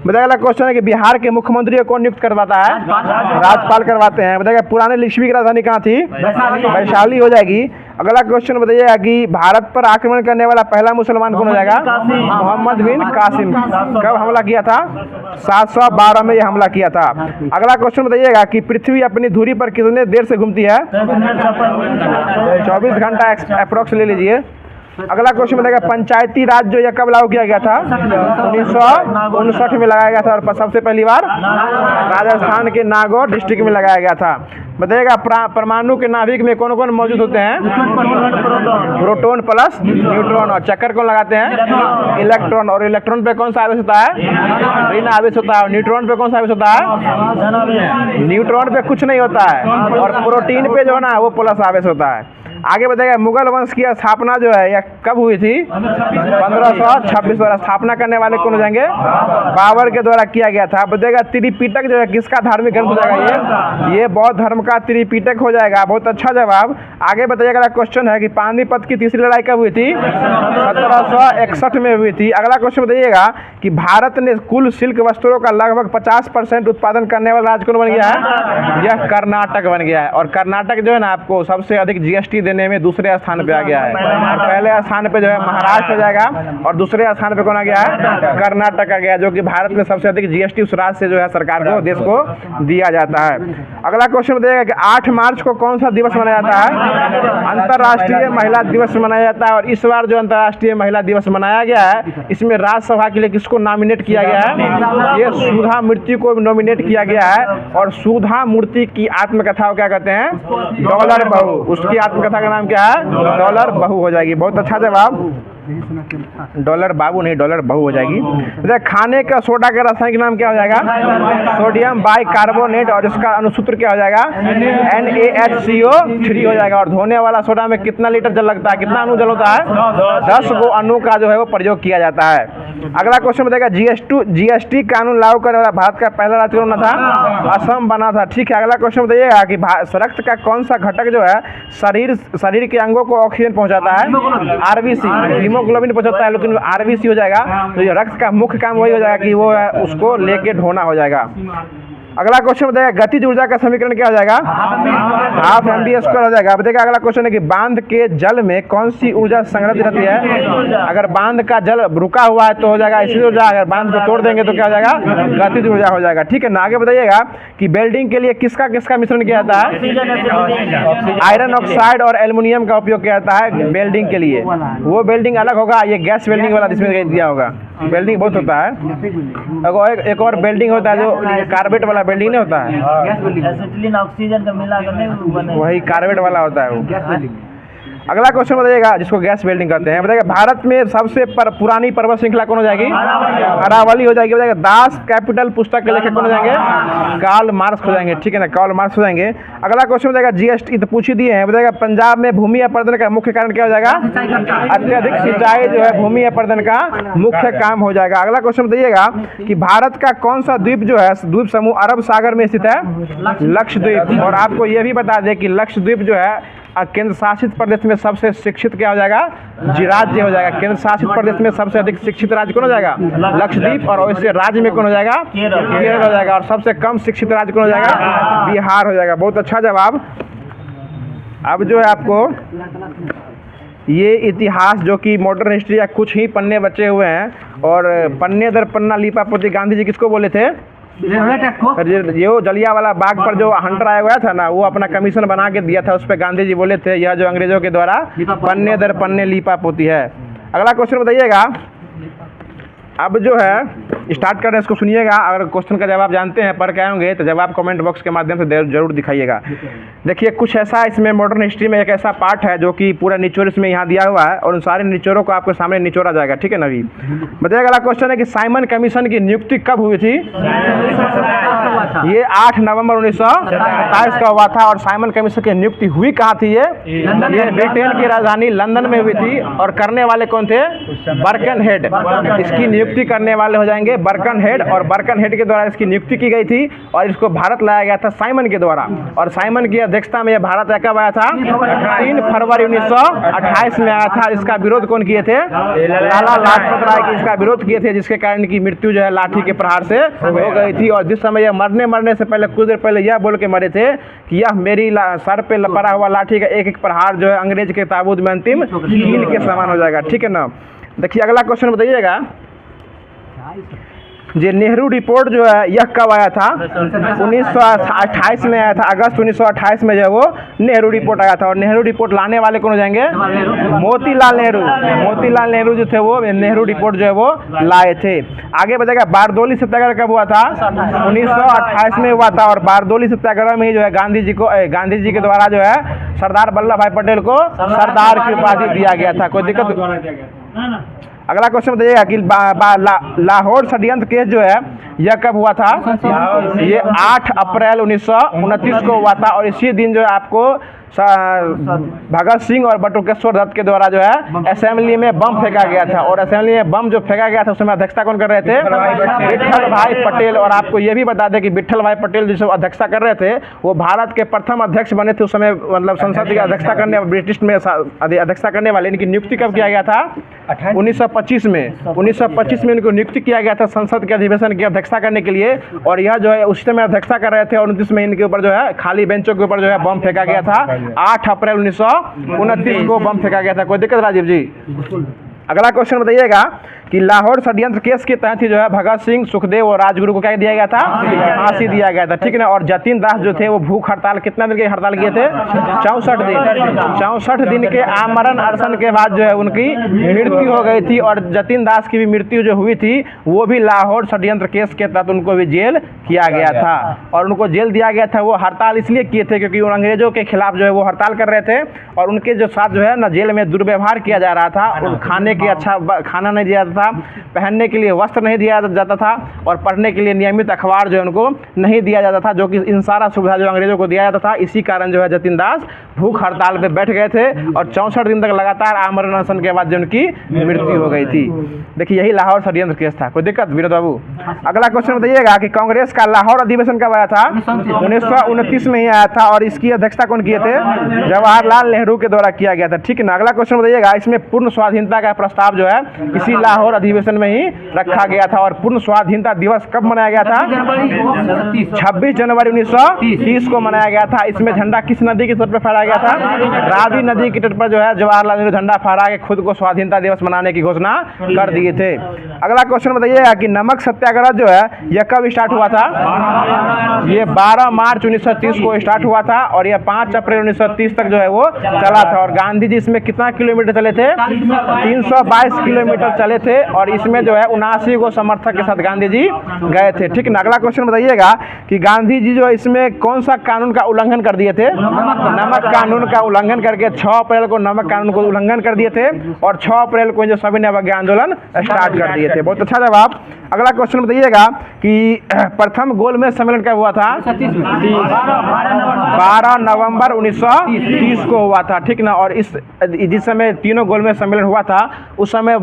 बताइए अगला क्वेश्चन है कि बिहार के मुख्यमंत्री को कौन नियुक्त करवाता है? राज्यपाल करवाते हैं। बताइएगा पुराने लिच्छवी की राजधानी कहाँ थी? वैशाली हो जाएगी। अगला क्वेश्चन बताइएगा कि भारत पर आक्रमण करने वाला पहला मुसलमान कौन हो जाएगा? मोहम्मद बिन कासिम। कब हमला किया था? 712 में ये हमला किया था। अगला क्वेश्चन बताइएगा कि पृथ्वी अपनी धुरी पर कितने देर से घूमती है? 24 घंटा अप्रोक्स ले लीजिए। अगला क्वेश्चन बताएगा पंचायती राज जो यह कब लागू किया गया था? 1959 में लगाया गया था। और सबसे पहली बार राजस्थान के नागौर डिस्ट्रिक्ट में लगाया गया था। बताइएगा परमाणु के नाभिक में कौन कौन मौजूद होते हैं? Proton plus neutron. और चक्कर कौन लगाते हैं? इलेक्ट्रॉन। और इलेक्ट्रॉन पे कौन सा आवेश होता है? ऋण आवेश होता है। और न्यूट्रॉन पे कौन सा आवेश होता है? न्यूट्रॉन पे कुछ नहीं होता है। और प्रोटीन पे जो है ना वो प्लस आवेश होता है। आगे बताइएगा मुगल वंश की स्थापना जो है यह कब हुई थी? 1526 द्वारा। स्थापना करने वाले कौन हो जाएंगे? बाबर के द्वारा किया गया था। बताइएगा त्रिपिटक जो है किसका धार्मिक ग्रंथ हो जाएगा? ये बौद्ध धर्म का त्रिपिटक हो जाएगा। बहुत अच्छा जवाब। आगे बताइएगा क्वेश्चन है कि पानीपत की तीसरी लड़ाई कब हुई थी? 1761 में हुई थी। अगला क्वेश्चन बताइएगा कि भारत ने कुल सिल्क वस्त्रों का लगभग 50% उत्पादन करने वाला राज्य कौन बन गया है? यह कर्नाटक बन गया है। और कर्नाटक जो है ना आपको सबसे अधिक GST देने में दूसरे स्थान पे आ गया है। और पहले स्थान पे जो है महाराष्ट्र हो जाएगा और दूसरे स्थान पे कौन आ गया है? कर्नाटक आ गया, जो कि भारत में सबसे अधिक GST उस राज्य से जो है सरकार को, देश को दिया जाता है। अगला क्वेश्चन बताइएगा कि 8 मार्च को कौन सा दिवस मनाया जाता है? अंतर्राष्ट्रीय महिला दिवस मनाया जाता है। और इस बार जो अंतर्राष्ट्रीय महिला दिवस मनाया गया है इसमें राज्यसभा के लिए किसको नॉमिनेट किया गया है? ये सुधा मूर्ति को नॉमिनेट किया गया है। और सुधा मूर्ति की आत्मकथा को क्या कहते हैं? डॉलर बहू। उसकी आत्मकथा का नाम क्या है? डॉलर बहू हो जाएगी। बहुत अच्छा जवाब। डॉलर बाबू नहीं, डॉलर बहू हो जाएगी। देखिए खाने का सोडा का रासायनिक नाम क्या हो जाएगा? सोडियम बाइकार्बोनेट, और इसका अनुसूत्र क्या हो जाएगा? NaHCO3 हो जाएगा। और धोने वाला सोडा में कितना लीटर जल लगता है? कितना अणु जल होता है? 10 गो अणु का जो है वो प्रयोग किया जाता है। अगला क्वेश्चन बताएगा GST कानून लागू करने वाला भारत का पहला राज्य कौन था? असम बना था। ठीक है, अगला क्वेश्चन बताइएगा कि रक्त का कौन सा घटक जो है शरीर के अंगों को ऑक्सीजन पहुंचाता है? RBC। हीमोग्लोबिन पहुंचाता है, लेकिन RBC हो जाएगा। तो ये रक्त का मुख्य काम वही हो जाएगा कि वो उसको लेके ढोना हो जाएगा। अगला क्वेश्चन बताएगा गतिज ऊर्जा का समीकरण क्या हो जाएगा? हाफ mv² हो जाएगा। अब देखिए अगला क्वेश्चन है कि बांध के जल में कौन सी ऊर्जा संग्रहित रहती है? अगर बांध का जल रुका हुआ है तो हो जाएगा स्थिर ऊर्जा, अगर बांध को तोड़ देंगे तो क्या हो जाएगा? गतिज ऊर्जा हो जाएगा। ठीक है ना। आगे बताइएगा कि वेल्डिंग के लिए किसका मिश्रण किया जाता है? आयरन ऑक्साइड और एल्युमिनियम का उपयोग किया जाता है वेल्डिंग के लिए। वो वेल्डिंग अलग होगा, ये गैस वेल्डिंग वाला जिसमें दिया होगा। वेल्डिंग बहुत होता है। एक और वेल्डिंग होता है जो कार्बेट वाला वेल्डिंग नहीं होता है, एसिटिलीन ऑक्सीजन का मिला कर नहीं बने, वही कार्बेट वाला होता है वो। अगला क्वेश्चन बताइएगा जिसको गैस वेल्डिंग कहते हैं। बताइएगा भारत में सबसे पुरानी पर्वत श्रृंखला कौन हो जाएगी? अरावली हो जाएगी। बताइएगा दास कैपिटल पुस्तक के लेखक कौन हो जाएंगे? कार्ल मार्क्स हो जाएंगे। ठीक है ना, कार्ल मार्क्स हो जाएंगे। अगला क्वेश्चन बताएगा GST तो पूछ ही दिए हैं। बताइएगा पंजाब में भूमि अपरदन का मुख्य कारण क्या हो जाएगा? अत्यधिक सिंचाई जो है भूमि अपरदन का मुख्य काम हो जाएगा। अगला क्वेश्चन बताइएगा कि भारत का कौन सा द्वीप जो है द्वीप समूह अरब सागर में स्थित है? लक्षद्वीप। और आपको यह भी बता दें कि लक्षद्वीप जो है केंद्र शासित प्रदेश में सबसे शिक्षित क्या हो जाएगा? राज्य हो जाएगा। केंद्र शासित प्रदेश में सबसे अधिक शिक्षित राज्य कौन हो जाएगा? लक्षद्वीप। और वैसे राज्य में कौन हो जाएगा? केरल हो जाएगा। और सबसे कम शिक्षित राज्य कौन हो जाएगा? बिहार हो जाएगा। बहुत अच्छा जवाब। अब जो है आपको ये इतिहास जो कि मॉडर्न हिस्ट्री या कुछ ही पन्ने बचे हुए हैं, और पन्ने दर पन्ना लीपापोती गांधी जी किसको बोले थे? ये जलियांवाला बाग पर जो हंटर आया हुआ था ना, वो अपना कमीशन बना के दिया था। उस पर गांधी जी बोले थे यह जो अंग्रेजों के द्वारा पन्ने दर पन्ने लीपापोती है। अगला क्वेश्चन बताइएगा। अब जो है स्टार्ट कर रहे हैं, इसको सुनिएगा। अगर क्वेश्चन का जवाब जानते हैं, पढ़ के आएंगे तो जवाब कमेंट बॉक्स के माध्यम से जरूर दिखाइएगा। देखिए कुछ ऐसा इसमें मॉडर्न हिस्ट्री में एक ऐसा पार्ट है जो कि पूरा निचोड़ इसमें यहाँ दिया हुआ है, और उन सारे निचोड़ों को आपके सामने निचोड़ा जाएगा। ठीक है ना। अभी बताइएगा। अगला क्वेश्चन है कि साइमन कमीशन की नियुक्ति कब हुई थी? ये 8 नवंबर 1927 का हुआ था। और साइमन कमीशन की नियुक्ति हुई कहाँ थी? ये ब्रिटेन की राजधानी लंदन में हुई थी। और करने वाले कौन थे? बर्कनहेड। इसकी नियुक्ति करने वाले हो जाएंगे बर्कनहेड। और बर्कनहेड के द्वारा इसकी नियुक्ति की गई थी, और इसको भारत लाया गया था साइमन के द्वारा। और साइमन की अध्यक्षता में यह भारत कब आया था? 3 फरवरी 1928 में आया था। इसका विरोध कौन किए थे? लाला लाजपत राय की इसका विरोध किए थे, जिसके कारण की मृत्यु जो है लाठी के प्रहार से हो गई थी। और जिस समय यह मरने से पहले कुछ देर पहले यह बोल के मरे थे कि यह मेरी सर पे पड़ा हुआ लाठी का एक एक प्रहार जो है अंग्रेज के ताबूत में अंतिम कील के समान हो जाएगा। ठीक है ना। देखिए अगला क्वेश्चन बताइएगा। ये नेहरू रिपोर्ट जो है यह कब आया था? 1928 में आया था। अगस्त 1928 में जो है वो नेहरू रिपोर्ट आया था। और नेहरू रिपोर्ट लाने वाले कौन हो जाएंगे? मोतीलाल नेहरू। मोतीलाल नेहरू जो थे वो नेहरू रिपोर्ट जो है वो लाए थे। आगे बताएगा बारदोली सत्याग्रह कब हुआ था? 1928 में हुआ था। और बारदोली सत्याग्रह में ही जो है गांधी जी के द्वारा जो है सरदार वल्लभ भाई पटेल को सरदार की उपाधि दिया गया था। कोई दिक्कत? अगला क्वेश्चन बताइएगा कि लाहौर षड्यंत्र केस जो है यह कब हुआ था? ये 8 अप्रैल 1929 को हुआ था। और इसी दिन जो है आपको भगत सिंह और बटुकेश्वर दत्त के द्वारा जो है असेंबली में बम फेंका गया था। और असेंबली में बम जो फेंका गया था उसमें अध्यक्षता कौन कर रहे थे? विट्ठल भाई पटेल। और आपको ये भी बता दें कि विट्ठल भाई पटेल जिस अध्यक्षता कर रहे थे वो भारत के प्रथम अध्यक्ष बने थे उस समय, मतलब संसद की अध्यक्षता करने, ब्रिटिश में अध्यक्षता करने वाले। इनकी नियुक्ति कब किया गया था? 1925 में। 1925 में इनको नियुक्ति किया गया था संसद के अधिवेशन की अध्यक्षता करने के लिए। और यह जो है उस समय अध्यक्षता कर रहे थे। और 29 में इनके ऊपर जो है खाली बेंचों के ऊपर जो है बम फेंका गया था। 8 अप्रैल 1929 को बम फेंका गया था। कोई दिक्कत राजीव जी? अगला क्वेश्चन बताइएगा कि लाहौर षड्यंत्र केस के तहत ही जो है भगत सिंह, सुखदेव और राजगुरु को क्या दिया गया था, फांसी दिया गया था, ठीक है ना। और जतिन दास जो थे वो भूख हड़ताल कितना दिन की हड़ताल किए थे, 64 दिन। 64 दिन के आमरण अनशन के बाद जो है उनकी मृत्यु हो गई थी। और जतिन दास की भी मृत्यु जो हुई थी वो भी लाहौर षड्यंत्र केस के तहत उनको भी जेल किया गया था। और उनको जेल दिया गया था, वो हड़ताल इसलिए किए थे क्योंकि अंग्रेजों के खिलाफ जो है वो हड़ताल कर रहे थे और उनके जो साथ जो है ना जेल में दुर्व्यवहार किया जा रहा था। और खाने के अच्छा खाना नहीं दिया जाता था, पहनने के लिए वस्त्र नहीं दिया जाता था और पढ़ने के लिए नियमित अखबार जो है उनको नहीं दिया जाता था, जो कि इन सारा सुविधा जो अंग्रेजों को दिया जाता था। इसी कारण जो है जतिन दास भूख हड़ताल पे बैठ गए थे और 64 दिन तक लगातार आमरण अनशन के बाद जो उनकी मृत्यु हो गई थी। देखिए यही लाहौर षड्यंत्र केस था। कोई दिक्कत विनोद बाबू? अगला क्वेश्चन बताइएगा कि कांग्रेस का लाहौर अधिवेशन कब आया था? 1929 में ही आया था। और इसकी अध्यक्षता कौन किए थे? जवाहरलाल नेहरू के द्वारा किया गया था, ठीक है ना। अगला क्वेश्चन बताइएगा, इसमें पूर्ण स्वाधीनता का प्रस्ताव जो है इसी लाहौर अधिवेशन में ही रखा गया था। और पूर्ण स्वाधीनता दिवस कब मनाया गया था? 26 जनवरी 1930 को मनाया गया था। इसमें झंडा किस नदी के तट पर फहराया गया था? रावी नदी के तट पर जो है जवाहरलाल नेहरू झंडा फहरा के खुद को स्वाधीनता दिवस मनाने की घोषणा कर दिए थे। अगला क्वेश्चन बताइएगा कि नमक सत्याग्रह जो है यह कब स्टार्ट हुआ था? ये 12 मार्च 1930 को स्टार्ट हुआ था और यह 5 अप्रैल 1930 तक जो है वो चला था। और गांधी जी इसमें कितना किलोमीटर चले थे? 322 किलोमीटर चले थे। और इसमें जो है 79 को समर्थक के साथ गांधी जी गए थे, ठीक है ना। अगला क्वेश्चन बताइएगा कि गांधी जी जो इसमें कौन सा कानून का उल्लंघन कर दिए थे? नमक कानून का उल्लंघन करके 6 अप्रैल को नमक कानून को उल्लंघन कर दिए थे और 6 अप्रैल को जो सविनय अवज्ञा आंदोलन स्टार्ट कर दिए थे। बहुत अच्छा जवाब। अगला क्वेश्चन बताइएगा कि प्रथम गोलमेज सम्मेलन कब हुआ था? 12 नवंबर 1930 को हुआ था, ठीक ना। और जिस समय तीनों गोलमेज सम्मेलन हुआ था उस समय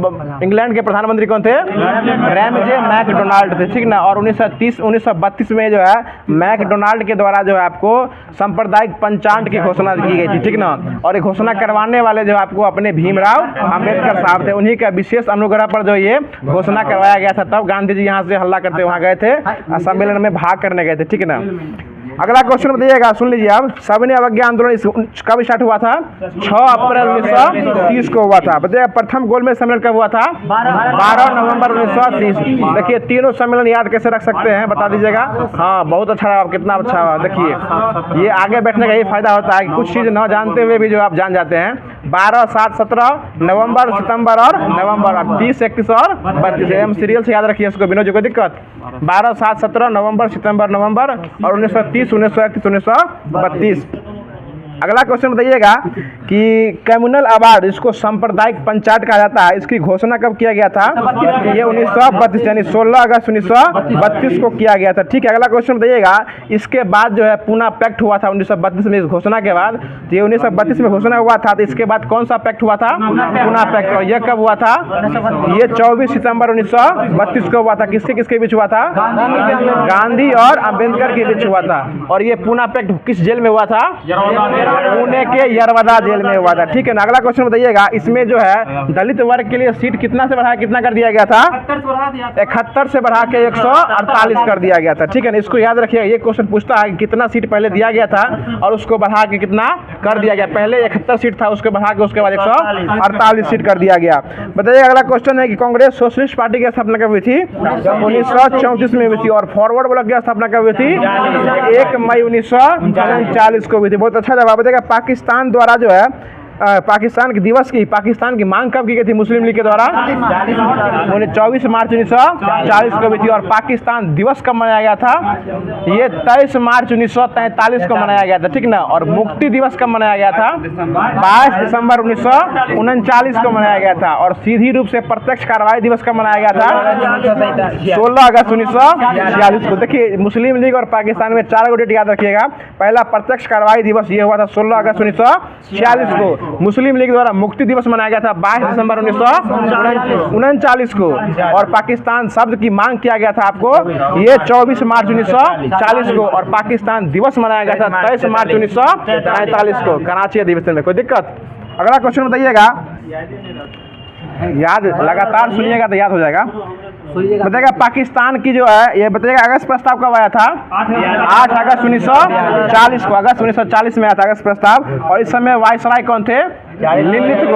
इंग्लैंड के प्रधानमंत्री कौन थे? रैमजे मैकडोनाल्ड थे, ठीक ना। और 1932 में जो है मैकडोनाल्ड के द्वारा जो है आपको सांप्रदायिक पंचांग की घोषणा की गई थी, ठीक ना। और ये घोषणा करवाने वाले जो आपको अपने भीमराव अंबेडकर साहब थे, उन्हीं का विशेष अनुग्रह पर जो ये घोषणा करवाया गया था। तब गांधी जी यहाँ से हल्ला करते वहाँ गए थे, सम्मेलन में भाग करने गए थे, ठीक है ना। अगला क्वेश्चन बताइएगा, सुन लीजिए आप, सविनय अवज्ञा आंदोलन कब स्टार्ट हुआ था? 6 अप्रैल 1930 को हुआ था। बताइए प्रथम गोलमेज सम्मेलन कब हुआ था? 12 नवंबर 1930। देखिए तीनों सम्मेलन याद कैसे रख सकते हैं बता दीजिएगा। हाँ बहुत अच्छा, कितना अच्छा। देखिए ये आगे बैठने का ये फायदा होता है कि कुछ चीज़ न जानते हुए भी जो आप जान जाते हैं। 12, 7, 17 नवंबर, सितंबर और नवंबर, 30, 31 और 32 हम सीरियल से याद रखिए इसको बिना जो कोई दिक्कत। 12, 7, 17 नवंबर, सितंबर, नवंबर और 1930, 1931, 1932। अगला क्वेश्चन बताइएगा कि कम्युनल अवार्ड, इसको सांप्रदायिक पंचायत कहा जाता है, इसकी घोषणा कब किया गया था? ये 1932 यानी 16 अगस्त 1932 को किया गया था, ठीक है। अगला क्वेश्चन बताइएगा, इसके बाद जो है पूना पैक्ट हुआ था 1932 में। इस घोषणा के बाद ये 1932 में घोषणा हुआ था, तो इसके बाद कौन सा पैक्ट हुआ था? पूना पैक्ट। और यह कब हुआ था? ये 24 सितंबर 1932 को हुआ था। किसके किसके बीच हुआ था? गांधी और अम्बेडकर के बीच हुआ था। और ये पूना पैक्ट किस जेल में हुआ था? पुणे के यरवदा जेल में हुआ था, ठीक है ना। अगला क्वेश्चन बताइएगा, इसमें जो है दलित वर्ग के लिए सीट कितना से बढ़ा कितना कर दिया गया था? 71 से बढ़ा के 148 कर दिया गया था, ठीक है ना। इसको याद रखिएगा, ये क्वेश्चन पूछता है कि कितना सीट पहले दिया गया था और उसको बढ़ा के कितना कर दिया गया। पहले 71 सीट था, उसको बढ़ा के उसके बाद 148 सीट कर दिया गया। बताइए अगला क्वेश्चन है कि कांग्रेस सोशलिस्ट पार्टी की स्थापना कब हुई थी? 1934 में हुई थी। और फॉरवर्ड ब्लॉक की स्थापना कब हुई थी? 1 मई 1939 को हुई थी। बहुत अच्छा जवाब देगा। पाकिस्तान द्वारा जो है पाकिस्तान की मांग कब की गई थी मुस्लिम लीग के द्वारा? 24 मार्च 1940 को हुई थी। और पाकिस्तान दिवस कब मनाया गया था? ये 23 मार्च 1943 को मनाया गया था, ठीक ना। और मुक्ति दिवस कब मनाया गया था? 22 दिसंबर 1939 को मनाया गया था। और सीधी रूप से प्रत्यक्ष कार्रवाई दिवस कब मनाया गया था? 16 अगस्त 1946 को। देखिए मुस्लिम लीग और पाकिस्तान में 4 डेट याद रखिएगा। पहला प्रत्यक्ष कार्रवाई दिवस ये हुआ था 16 अगस्त 1946 को। मुस्लिम लीग द्वारा मुक्ति दिवस मनाया गया था 22 दिसंबर 1939 को। और पाकिस्तान शब्द की मांग किया गया था आपको ये 24 मार्च 1940 को। और पाकिस्तान दिवस मनाया गया था 23 मार्च 1943 को कराची अधिवेशन में। कोई दिक्कत? अगला क्वेश्चन बताइएगा, याद लगातार सुनिएगा तो याद हो जाएगा। बताइएगा पाकिस्तान की जो है ये बताइएगा अगस्त प्रस्ताव कब आया था? 8 अगस्त 1940 को। अगस्त 1940 में आया था अगस्त प्रस्ताव। और इस समय वायसराय कौन थे? निम्नलिखित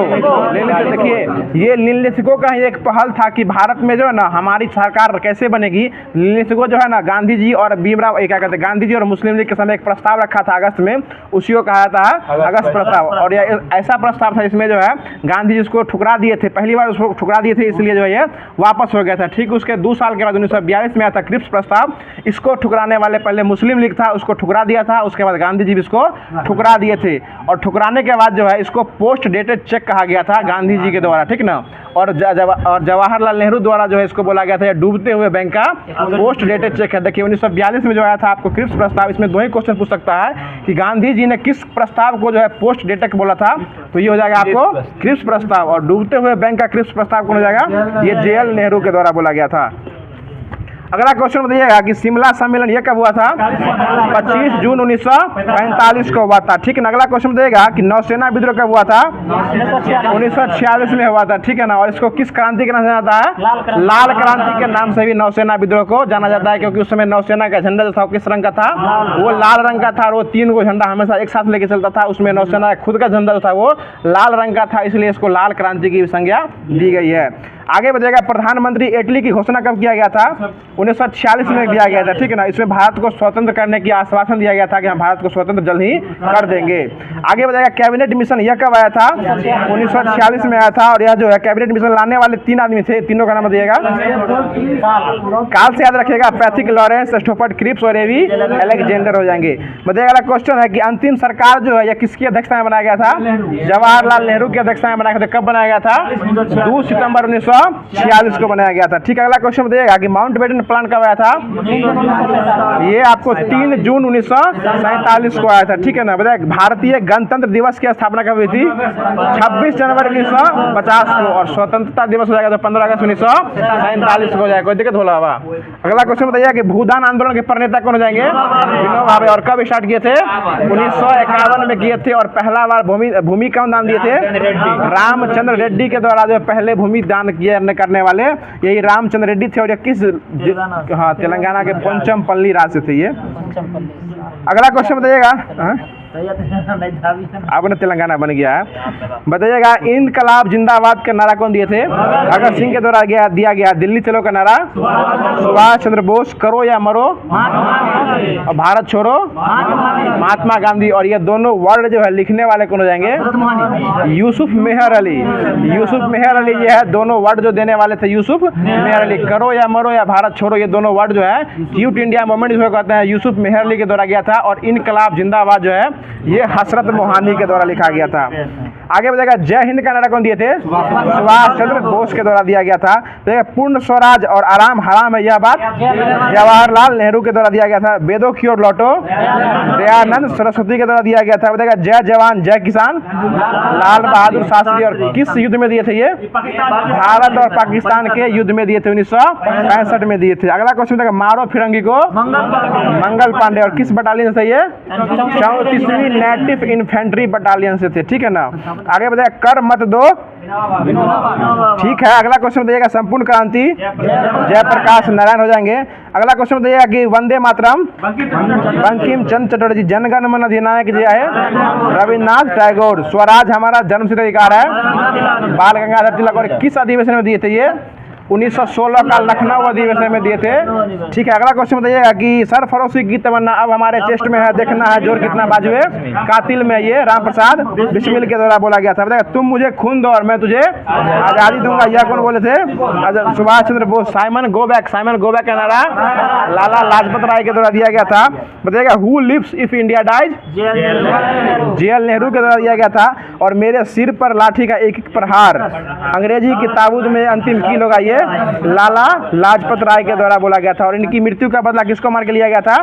देखिए, ये निम्नलिखितों का ही एक पहल था कि भारत में जो है ना हमारी सरकार कैसे बनेगी। निम्नलिखितों जो है ना गांधी जी और भीमराव क्या कहते हैं, गांधी जी और मुस्लिम लीग के समय एक प्रस्ताव रखा था अगस्त में, उसी को कहा था अगस्त प्रस्ताव। और यह ऐसा प्रस्ताव था इसमें जो है गांधी जी उसको ठुकरा दिए थे, पहली बार उसको ठुकरा दिए थे, इसलिए जो है ये वापस हो गया था। ठीक उसके 2 साल के बाद 1942 में आया था क्रिप्स प्रस्ताव। इसको ठुकराने वाले पहले मुस्लिम लीग था, उसको ठुकरा दिया था, उसके बाद गांधी जी भी इसको ठुकरा दिए थे। और ठुकराने के बाद जो है इसको पोस्ट डेटेड चेक कहा गया था गांधी जी के द्वारा, ठीक ना। और जवाहरलाल नेहरू द्वारा जो है इसको बोला गया था डूबते हुए बैंक का पोस्ट डेटेड चेक है। देखिए 1942 में जो आया था आपको क्रिप्स प्रस्ताव, इसमें 2 ही क्वेश्चन पूछ सकता है कि गांधी जी ने किस प्रस्ताव को जो है पोस्ट डेटेड बोला था, तो ये हो जाएगा आपको क्रिप्स प्रस्ताव। और डूबते हुए बैंक का क्रिप्स प्रस्ताव कौन हो जाएगा, ये जेएल नेहरू के द्वारा बोला गया था। अगला क्वेश्चन बताइएगा कि शिमला सम्मेलन ये कब हुआ था, 25 जून 1945 को हुआ था, ठीक है ना। अगला क्वेश्चन बताइएगा कि नौसेना विद्रोह कब हुआ था, 1946 में हुआ था, ठीक है ना। और इसको किस क्रांति के नाम से जाना जाता है, लाल क्रांति के नाम से भी नौसेना विद्रोह को जाना जाता है, क्योंकि उस समय नौसेना का झंडा जो था वो किस रंग का था, वो लाल रंग का था। और वो 3 गो झंडा हमेशा एक साथ लेके चलता था, उसमें नौसेना खुद का झंडा जो था वो लाल रंग का था, इसलिए इसको लाल क्रांति की संज्ञा दी गई है। आगे बढ़ेगा, प्रधानमंत्री इटली की घोषणा कब किया गया था, 1946 में किया गया था, ठीक है ना। इसमें भारत को स्वतंत्र करने की आश्वासन दिया गया था कि हम भारत को स्वतंत्र जल्द ही कर देंगे। आगे बढ़ेगा, कैबिनेट मिशन यह कब आया था, 1946 में आया था। और यह जो है कैबिनेट मिशन लाने वाले 3 आदमी थे, तीनों का नाम दिएगा, काल से याद रखिएगा, पैथिक लॉरेंस, स्टोफर्ड क्रिप्स और एवी अलेक्जेंडर हो जाएंगे। बताइएगा अगला क्वेश्चन है कि अंतिम सरकार जो है यह किसकी अध्यक्षता में बनाया गया था, जवाहरलाल नेहरू की अध्यक्षता में बनाया गया था। कब बनाया गया था, 2 सितंबर 1946 को बनाया गया था, ठीक है। अगला क्वेश्चन बताइएगा कि माउंटबेटन प्लान कब आया था, ये आपको 3 जून 1947 को आया था, ठीक है ना। बताइए भारतीय गणतंत्र दिवस की स्थापना कब हुई थी, 26 जनवरी 1950 को। और स्वतंत्रता दिवस हो जाएगा तो 15 अगस्त 1947 को हो जाएगा, कोई दिक्कत होला हुआ। अगला क्वेश्चन बताइए कि भूदान आंदोलन के प्रणेता कौन हो जाएंगे, विनोबा भावे। और कब स्टार्ट किए थे, 1951 में किए थे। और पहला बार भूमि कौन दान दिए थे, रामचंद्र रेड्डी के द्वारा जो पहले भूमि दान करने वाले यही रामचंद्र रेड्डी थे। और ये किस, हाँ, तेलंगाना के पोचमपल्ली राज्य से थे ये। अगला क्वेश्चन बताइएगा, आपने तेलंगाना बन गया है। बताइएगा इनकलाब जिंदाबाद का नारा कौन दिए थे, भगत सिंह के द्वारा दिया गया। दिल्ली चलो का नारा सुभाष चंद्र बोस। करो या मरो, और भारत छोड़ो महात्मा गांधी। और ये दोनों वर्ड जो है लिखने वाले कौन हो जाएंगे, यूसुफ मेहर अली। यूसुफ मेहर अली ये है, दोनों वर्ड जो देने वाले थे यूसुफ मेहर अली। करो या मरो या भारत छोड़ो, ये दोनों वर्ड जो है क्विट इंडिया मूवमेंट जिसको कहते हैं, यूसुफ मेहर अली के द्वारा गया था। और इनकलाब जिंदाबाद जो है ये हसरत मोहानी के द्वारा लिखा गया था। आगे बताएगा जय हिंद का नारा कौन दिए थे, सुभाष चंद्र बोस के द्वारा दिया गया था। तो पूर्ण स्वराज और आराम हराम है यह बात जवाहरलाल नेहरू के द्वारा दिया गया था। वेदों की ओर लौटो दयानंद सरस्वती के द्वारा दिया गया था। बताएगा जय जवान जय किसान लाल बहादुर शास्त्री। और किस युद्ध में दिए थे ये, भारत और पाकिस्तान के युद्ध में दिए थे, 1965 में दिए थे। अगला क्वेश्चन बताएगा मारो फिरंगी को मंगल पांडे। और किस बटालियन से ये, 34वीं नेटिव इन्फेंट्री बटालियन से थे, ठीक है ना। आगे बताइए कर मत दो, ठीक है। अगला क्वेश्चन बताइएगा संपूर्ण क्रांति जयप्रकाश नारायण हो जाएंगे। अगला क्वेश्चन बताइएगा कि वंदे मातरम बंकिम चंद्र चटर्जी। जनगण मन अधिनायक जी है रविन्द्रनाथ टैगोर। स्वराज हमारा जन्मसिद्ध अधिकार है बाल गंगाधर तिलक। और किस अधिवेशन में दिए थे ये, 1916 का लखनऊ अधिवेशन में दिए थे, ठीक है। अगला क्वेश्चन बताइएगा कि सरफरोशी की तमन्ना अब हमारे चेस्ट में है, देखना है जोर कितना बाजुए कातिल में, ये राम प्रसाद बिस्मिल के द्वारा बोला गया था। बताइएगा तुम मुझे खून दो और मैं तुझे आज़ादी दूंगा, यह कौन बोले थे, Subhash Chandra Bose. Simon go back का नारा लाला लाजपत राय के द्वारा दिया गया था। बताइएगा who lives if India dies, JL Nehru के द्वारा दिया गया था। और मेरे सिर पर लाठी का एक एक प्रहार अंग्रेजी की ताबूत में अंतिम कील होगा, ये लाला लाजपत राय के द्वारा बोला गया था। और इनकी मृत्यु का बदला किसको मार के लिया गया था,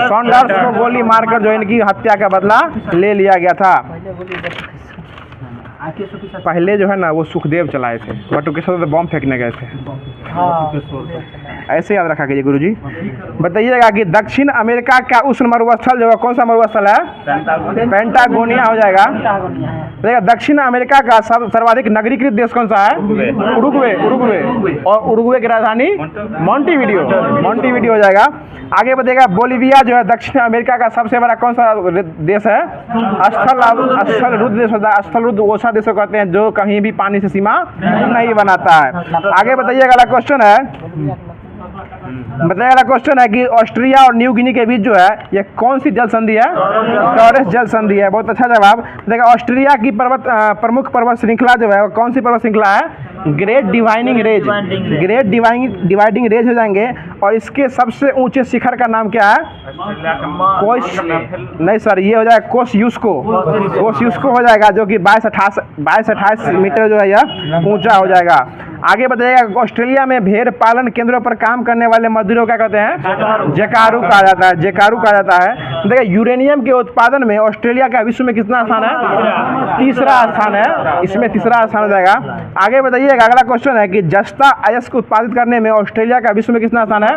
सॉन्डर्स को गोली मारकर जो इनकी हत्या का बदला ले लिया गया था। पहले जो है ना वो सुखदेव चलाए थे, बट उसके साथ बम फेंकने गए थे। ऐसे याद रखा कीजिए गुरुजी। बताइएगा कि दक्षिण अमेरिका का उष्ण मरुस्थल जो है कौन सा मरुस्थल है? पेंटागोनिया हो जाएगा। देखिए दक्षिण अमेरिका का सर्वाधिक नगरीकृत देश कौन सा है? उरुग्वे। और उरुग्वे की राजधानी मॉन्टेविडियो हो जाएगा। आगे बताइएगा बोलिविया जो है दक्षिण अमेरिका का सबसे बड़ा कौन सा देश है? स्थलरुद्ध देश होता है। स्थलरुद्ध वो सा देश को कहते हैं जो कहीं भी पानी से सीमा नहीं बनाता है। आगे बताइए अगला क्वेश्चन है कि ऑस्ट्रिया और न्यू गिनी के बीच जो है ये कौन सी जल संधि है? टॉरेस जल संधि है। बहुत अच्छा जवाब। देखिए ऑस्ट्रिया की प्रमुख पर्वत श्रृंखला जो है वो कौन सी पर्वत श्रृंखला है? ग्रेट डिवाइडिंग रेंज हो जाएंगे। और इसके सबसे ऊंचे शिखर का नाम क्या है? नहीं सर, ये हो जाएगा कोस्युस्को हो जाएगा, जो कि 22-28 मीटर जो है यह ऊंचा हो जाएगा। आगे बताइएगा ऑस्ट्रेलिया में भेड़ पालन केंद्रों पर काम करने वाले मजदूरों क्या कहते हैं? जेकारू कहा जाता है। देखिए यूरेनियम के उत्पादन में ऑस्ट्रेलिया का विश्व में कितना स्थान है? तीसरा स्थान है। इसमें तीसरा स्थान हो जाएगा। आगे बताइएगा अगला क्वेश्चन है कि जस्ता अयस्क उत्पादित करने में ऑस्ट्रेलिया का विश्व में कितना स्थान है?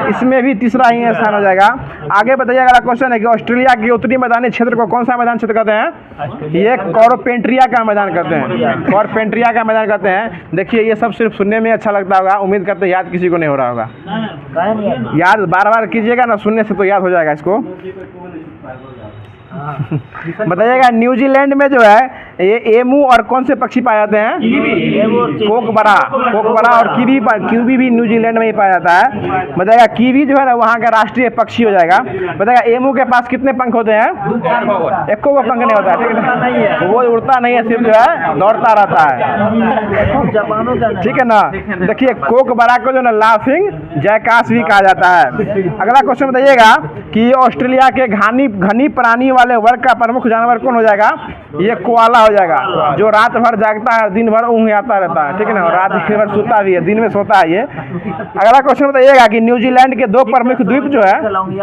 इसमें भी तीसरा ही स्थान हो जाएगा। आगे बताइएगा अगला क्वेश्चन है कि ऑस्ट्रेलिया के उत्तरी मैदानी क्षेत्र को कौन सा मैदान क्षेत्र कहते हैं? ये कॉर्पेंट्रिया का मैदान कहते हैं। देखिए ये सब सिर्फ सुनने में अच्छा लगता होगा, उम्मीद करते हैं याद किसी को नहीं हो रहा होगा। याद बार बार कीजिएगा ना, सुनने से तो याद हो जाएगा इसको। बताइएगा न्यूजीलैंड में जो है ये एमू और कौन से पक्षी पाए जाते हैं? कोकबरा और कीवी भी न्यूजीलैंड में ही पाया जाता है। बताइएगा कीवी जो है ना वहाँ का राष्ट्रीय पक्षी हो जाएगा। बताइएगा एमू के पास कितने पंख होते हैं? एक को पंख नहीं होता है, ठीक है ना? वो उड़ता नहीं है, सिर्फ जो है दौड़ता रहता है, ठीक है ना। देखिए कोकबरा को जो ना लाफिंग जैकास भी कहा जाता है। अगला क्वेश्चन बताइएगा कि ऑस्ट्रेलिया के घनी प्राणी वाले वर्ग का प्रमुख जानवर कौन हो जाएगा? ये कोआला हो जाएगा, जो रात भर जागता है, दिन भर ऊँघ आता रहता है, ठीक है ना। रात भर सोता भी है, दिन में सोता है ये। अगला क्वेश्चन बताइएगा कि न्यूजीलैंड के 2 प्रमुख द्वीप जो है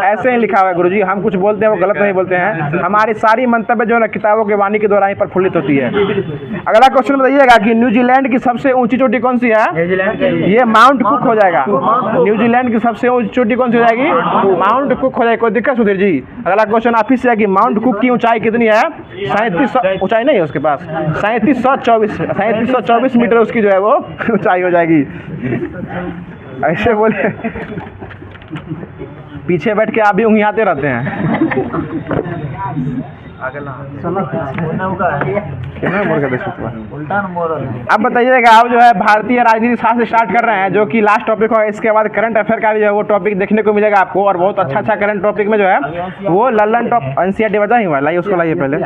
ऐसे ही लिखा हुआ है गुरुजी, हम कुछ बोलते हैं वो गलत नहीं बोलते हैं। हमारी सारी मंतव्य जो है किताबों के वाणी के द्वारा ही प्रफुल्लित होती है। अगला क्वेश्चन बताइएगा कि न्यूजीलैंड की सबसे ऊंची चोटी कौन सी है? ये माउंट कुक हो जाएगा। न्यूजीलैंड की सबसे ऊंची चोटी कौन सी हो जाएगी? माउंट कुक हो जाएगी। कोई दिक्कत सुधीर जी? अगला क्वेश्चन आप ही से है कि माउंट कुक की ऊंचाई कितनी है? 3700 ऊंचाई नहीं है उसके पास, 3724 मीटर उसकी जो है वो ऊंचाई हो जाएगी। ऐसे बोले पीछे बैठ के आप भी ऊँघियाते रहते हैं। अब बताइएगा आप जो है भारतीय राजनीति शास्त्र स्टार्ट कर रहे हैं, जो कि लास्ट टॉपिक है। इसके बाद करंट अफेयर का भी जो है वो टॉपिक देखने को मिलेगा आपको, और बहुत अच्छा करंट टॉपिक में जो है वो लल्लन टॉप NCERT बचा ही हुआ है। लाइए उसको लाइए पहले,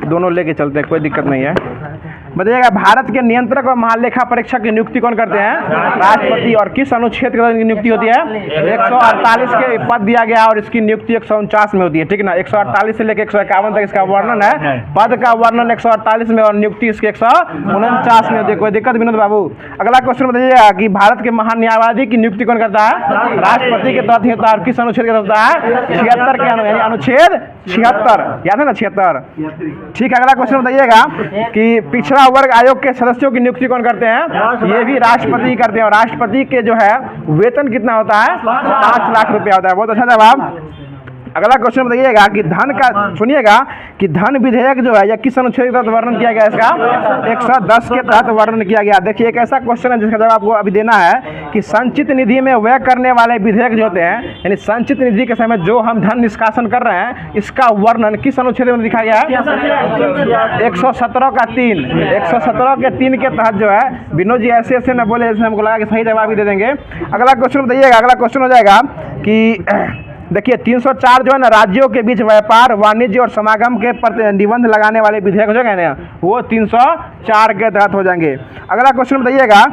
दोनों लेके चलते हैं, कोई दिक्कत नहीं है। बताइएगा भारत के नियंत्रक और महालेखा परीक्षक की नियुक्ति कौन करते हैं? राष्ट्रपति। और किस अनुच्छेद के तहत नियुक्ति होती है? 148 के पद दिया गया और इसकी नियुक्ति 149 में होती है, ठीक है ना। 148 से लेकर 151 तक इसका वर्णन है। पद का वर्णन 148 में और नियुक्ति इसके 149 में होती है। कोई दिक्कत विनोद बाबू? अगला क्वेश्चन बताइएगा कि भारत के महान न्यायवादी की नियुक्ति कौन करता है? राष्ट्रपति के तहत होता है। और किस अनुच्छेद के तहत होता है? 76 के अनुच्छेद 76, याद है ना 76, ठीक है। अगला क्वेश्चन बताइएगा कि पिछड़ा वर्ग आयोग के सदस्यों की नियुक्ति कौन करते हैं? ये भी राष्ट्रपति करते हैं। और राष्ट्रपति के जो है वेतन कितना होता है? 5 लाख रुपया होता है। बहुत अच्छा जवाब। अगला क्वेश्चन बताइएगा कि धन का, सुनिएगा कि धन विधेयक जो है यह किस अनुच्छेद के तहत वर्णन किया गया? इसका 110 के तहत वर्णन किया गया। देखिए एक ऐसा क्वेश्चन है जिसका जवाब आपको अभी देना है कि संचित निधि में व्यय करने वाले विधेयक जो होते हैं, यानी संचित निधि के समय जो हम धन निष्कासन कर रहे हैं, इसका वर्णन किस अनुच्छेद में दिखाया गया है? 117 का 3, 117 के 3 के तहत जो है। विनोद जी ऐसे न बोले जैसे हमको लगा कि सही जवाब ही दे देंगे। अगला क्वेश्चन बताइएगा। अगला क्वेश्चन हो जाएगा कि देखिए 304 जो है ना राज्यों के बीच व्यापार, वाणिज्य और समागम के प्रतिबंध लगाने वाले विधेयक जो है ना वो 304 के तहत हो जाएंगे। अगला क्वेश्चन बताइएगा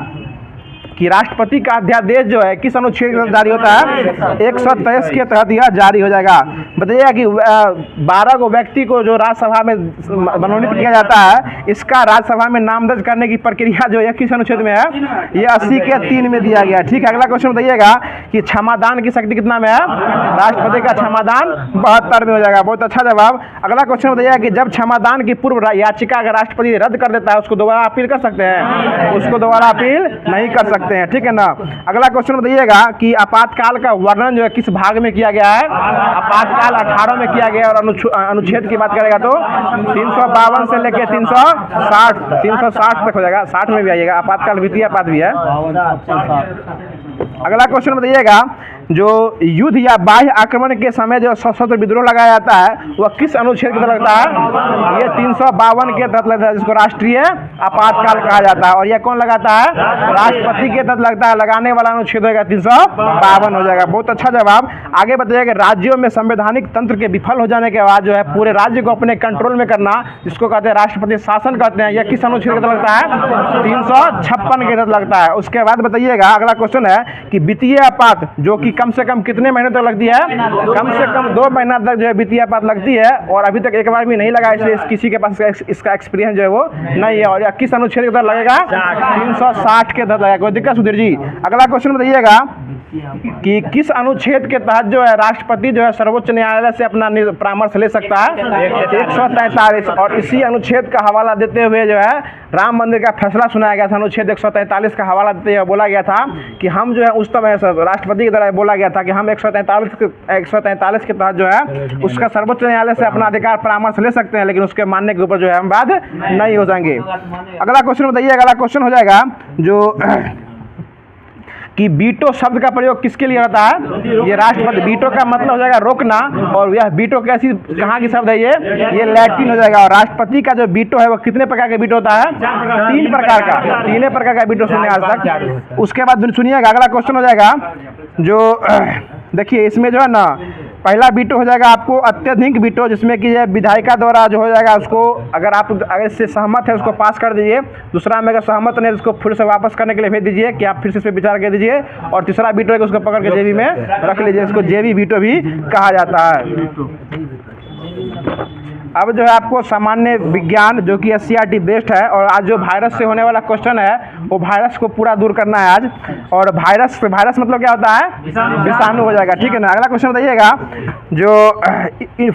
कि राष्ट्रपति का अध्यादेश जो है किस अनुच्छेद के तहत जारी होता है? 123 के तहत यह जारी हो जाएगा। बताइएगा कि 12 को व्यक्ति को जो राज्यसभा में मनोनीत किया जाता है, इसका राज्यसभा में नाम दर्ज करने की प्रक्रिया जो है किस अनुच्छेद में है? ये 80 के 3 में दिया गया। ठीक है, अगला क्वेश्चन बताइएगा कि क्षमादान की शक्ति कितना में है? राष्ट्रपति का क्षमादान 72 में हो जाएगा। बहुत अच्छा जवाब। अगला क्वेश्चन बताइएगा कि जब क्षमादान की पूर्व याचिका अगर राष्ट्रपति रद्द कर देता है, उसको दोबारा अपील कर सकते हैं? उसको दोबारा अपील नहीं कर सकते हैं। ठीक है ना। अगला क्वेश्चन बताइएगा कि आपातकाल का वर्णन जो है किस भाग में किया गया है? आपातकाल 18 में किया गया। और अनुच्छेद की बात करेगा तो 352 से लेकर 360 तक हो जाएगा। 60 में भी आइएगा, आपातकाल वित्तीय आपात भी है। अगला क्वेश्चन बताइएगा जो युद्ध या बाह्य आक्रमण के समय जो सशस्त्र विद्रोह लगाया जाता है वह किस अनुच्छेद के तहत लगता है? ये 352 के तहत लगता है, जिसको राष्ट्रीय आपातकाल कहा जाता है। और यह कौन लगाता है? राष्ट्रपति के तहत लगता है। लगाने वाला अनुच्छेद होगा 352 हो जाएगा। बहुत अच्छा जवाब। आगे बताइएगा राज्यों में संवैधानिक तंत्र के विफल हो जाने के बाद जो है पूरे राज्य को अपने कंट्रोल में करना, जिसको कहते हैं राष्ट्रपति शासन कहते हैं, यह किस अनुच्छेद के तहत लगता है? 356 के तहत लगता है। उसके बाद बताइएगा अगला क्वेश्चन है कि वित्तीय आपात जो कि कम से कम कितने महीने तक लगती है? कम से कम 2 महीना तक जो है वित्तीय आपात लगती है। और अभी तक एक बार भी नहीं लगा, इसलिए किसी के पास इसका एक्सपीरियंस जो है वो नहीं है। और किस अनुच्छेद के तहत लगेगा? 360 के तहत लगेगा। कोई दिक्कत सुधीर जी? अगला क्वेश्चन बताइएगा कि किस अनुच्छेद के तहत जो है राष्ट्रपति जो है सर्वोच्च न्यायालय से अपना परामर्श ले सकता है? 143। और इसी अनुच्छेद का हवाला देते हुए जो है राम मंदिर का फैसला सुनाया गया था। अनुच्छेद 143 का हवाला देते हुए बोला गया था कि हम जो है उस समय राष्ट्रपति की तरह बोला गया था कि हम 143 के तहत जो है उसका सर्वोच्च न्यायालय से अपना अधिकार परामर्श ले सकते हैं, लेकिन उसके मानने के ऊपर जो है हम बाध नहीं हो जाएंगे। अगला क्वेश्चन बताइए। अगला क्वेश्चन हो जाएगा जो कि वीटो शब्द का प्रयोग किसके लिए होता है? ये राष्ट्रपति। वीटो का मतलब हो जाएगा रोकना। और यह वीटो कैसी कहाँ की शब्द है? ये लैटिन हो जाएगा। और राष्ट्रपति का जो वीटो है वो कितने प्रकार का वीटो होता है? 3 प्रकार का। 3 प्रकार का वीटो सुने आज तक। उसके बाद सुनिएगा अगला क्वेश्चन हो जाएगा जो देखिए इसमें जो है ना पहला वीटो हो जाएगा आपको अत्यधिक वीटो, जिसमें कि ये विधायिका द्वारा जो हो जाएगा उसको अगर इससे सहमत है उसको पास कर दीजिए। दूसरा में अगर सहमत नहीं उसको फिर से वापस करने के लिए भेज दीजिए कि आप फिर से इस पर विचार कर दीजिए। और तीसरा वीटो है कि उसको पकड़ के जेबी में रख लीजिए। इसको जेबी वीटो भी कहा जाता है। अब जो है आपको सामान्य विज्ञान जो कि SCRT बेस्ड है। और आज जो वायरस से होने वाला क्वेश्चन है वो वायरस को पूरा दूर करना है आज। और वायरस मतलब क्या होता है? विषाणु हो जाएगा। ठीक है ना। अगला क्वेश्चन बताइएगा जो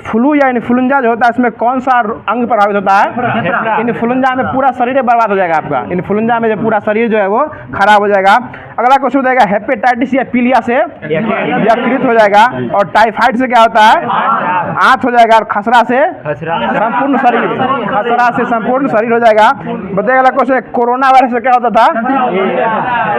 फ्लू या इन्फ्लुएंजा जो होता है इसमें कौन सा अंग प्रभावित होता है? इन्फ्लुएंजा में पूरा शरीर बर्बाद हो जाएगा आपका। इन्फ्लुएंजा में जो पूरा शरीर जो है वो खराब हो जाएगा। अगला क्वेश्चन बताइएगा हेपेटाइटिस या पीलिया से यकृत हो जाएगा। और टाइफाइड से क्या होता है? आंत हो जाएगा। और खसरा से संपूर्ण शरीर। खसरा से संपूर्ण शरीर हो जाएगा। बताइएगा अगला क्वेश्चन कोरोना वायरस से क्या होता था?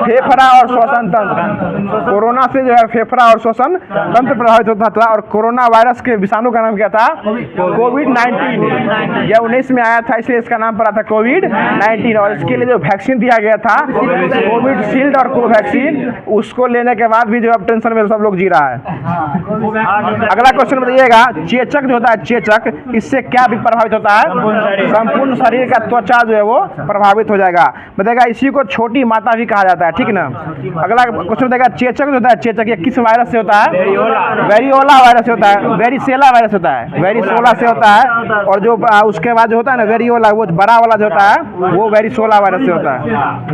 फेफड़ा और श्वसन तंत्र। कोरोना से जो है फेफड़ा और श्वसन तंत्र प्रभावित होता था। और कोरोना वायरस के विषाणु का नाम क्या था? कोविड-19। यह 19 में आया था, इसलिए इसका नाम पड़ा था कोविड-19। और इसके लिए जो वैक्सीन दिया गया था कोविड शील्ड और कोवैक्सीन, उसको लेने के बाद भी जो अब टेंशन में सब लोग जी रहा है। अगला क्वेश्चन बताइएगा चेचक जो होता है चेचक, इससे क्या भी प्रभावित होता है? संपूर्ण शरीर का त्वचा जो है वो प्रभावित हो जाएगा। बताएगा इसी को छोटी माता भी कहा जाता है। ठीक ना। अगला क्वेश्चन बताएगा चेचक जो होता है चेचक ये किस वायरस से होता है? वेरियोला वायरस से होता है। वेरिसेला वायरस होता है। वेरिसोला से होता है। और जो उसके बाद जो होता है ना वेरियोला, वो बड़ा वाला जो होता है वो वेरिसोला वायरस से होता है।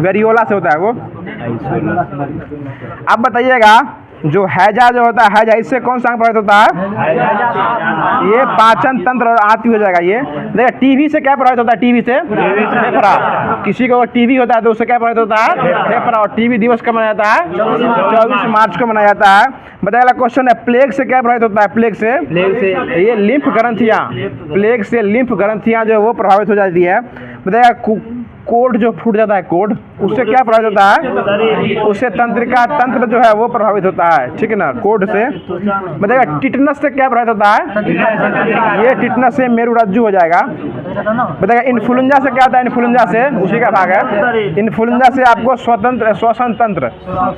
वेरियोला से होता है वो। अब बताइएगा जो हैजा जो होता है हैजा, इससे कौन सा अंग प्रभावित होता है? ये पाचन तंत्र और आंत हो जाएगा। ये देखिए टीबी से क्या प्रभावित होता है? टीबी से फेफड़ा। किसी को टीबी होता है तो उससे क्या प्रभावित होता है? फेफड़ा। और टीबी दिवस कब मनाया जाता है? 24 मार्च को मनाया जाता है। बताइएगा क्वेश्चन है प्लेग से क्या प्रभावित होता है? प्लेग से ये लिम्फ ग्रंथियाँ। प्लेग से लिम्फ ग्रंथियाँ जो है वो प्रभावित हो जाती है। बताइएगा कोड जो फूट जाता है कोड, उससे क्या प्रभावित होता है? उससे तंत्रिका तंत्र जो है वो प्रभावित होता है। ठीक है ना। कोड से। बताइएगा टिटनस से क्या प्रभावित होता है? ये टिटनस से मेरुरज्जु हो जाएगा। बताइएगा इन्फ्लुएंजा से क्या होता है? इन्फ्लुएंजा से उसी का भाग है। इन्फ्लुएंजा से आपको स्वतंत्र श्वसन तंत्र।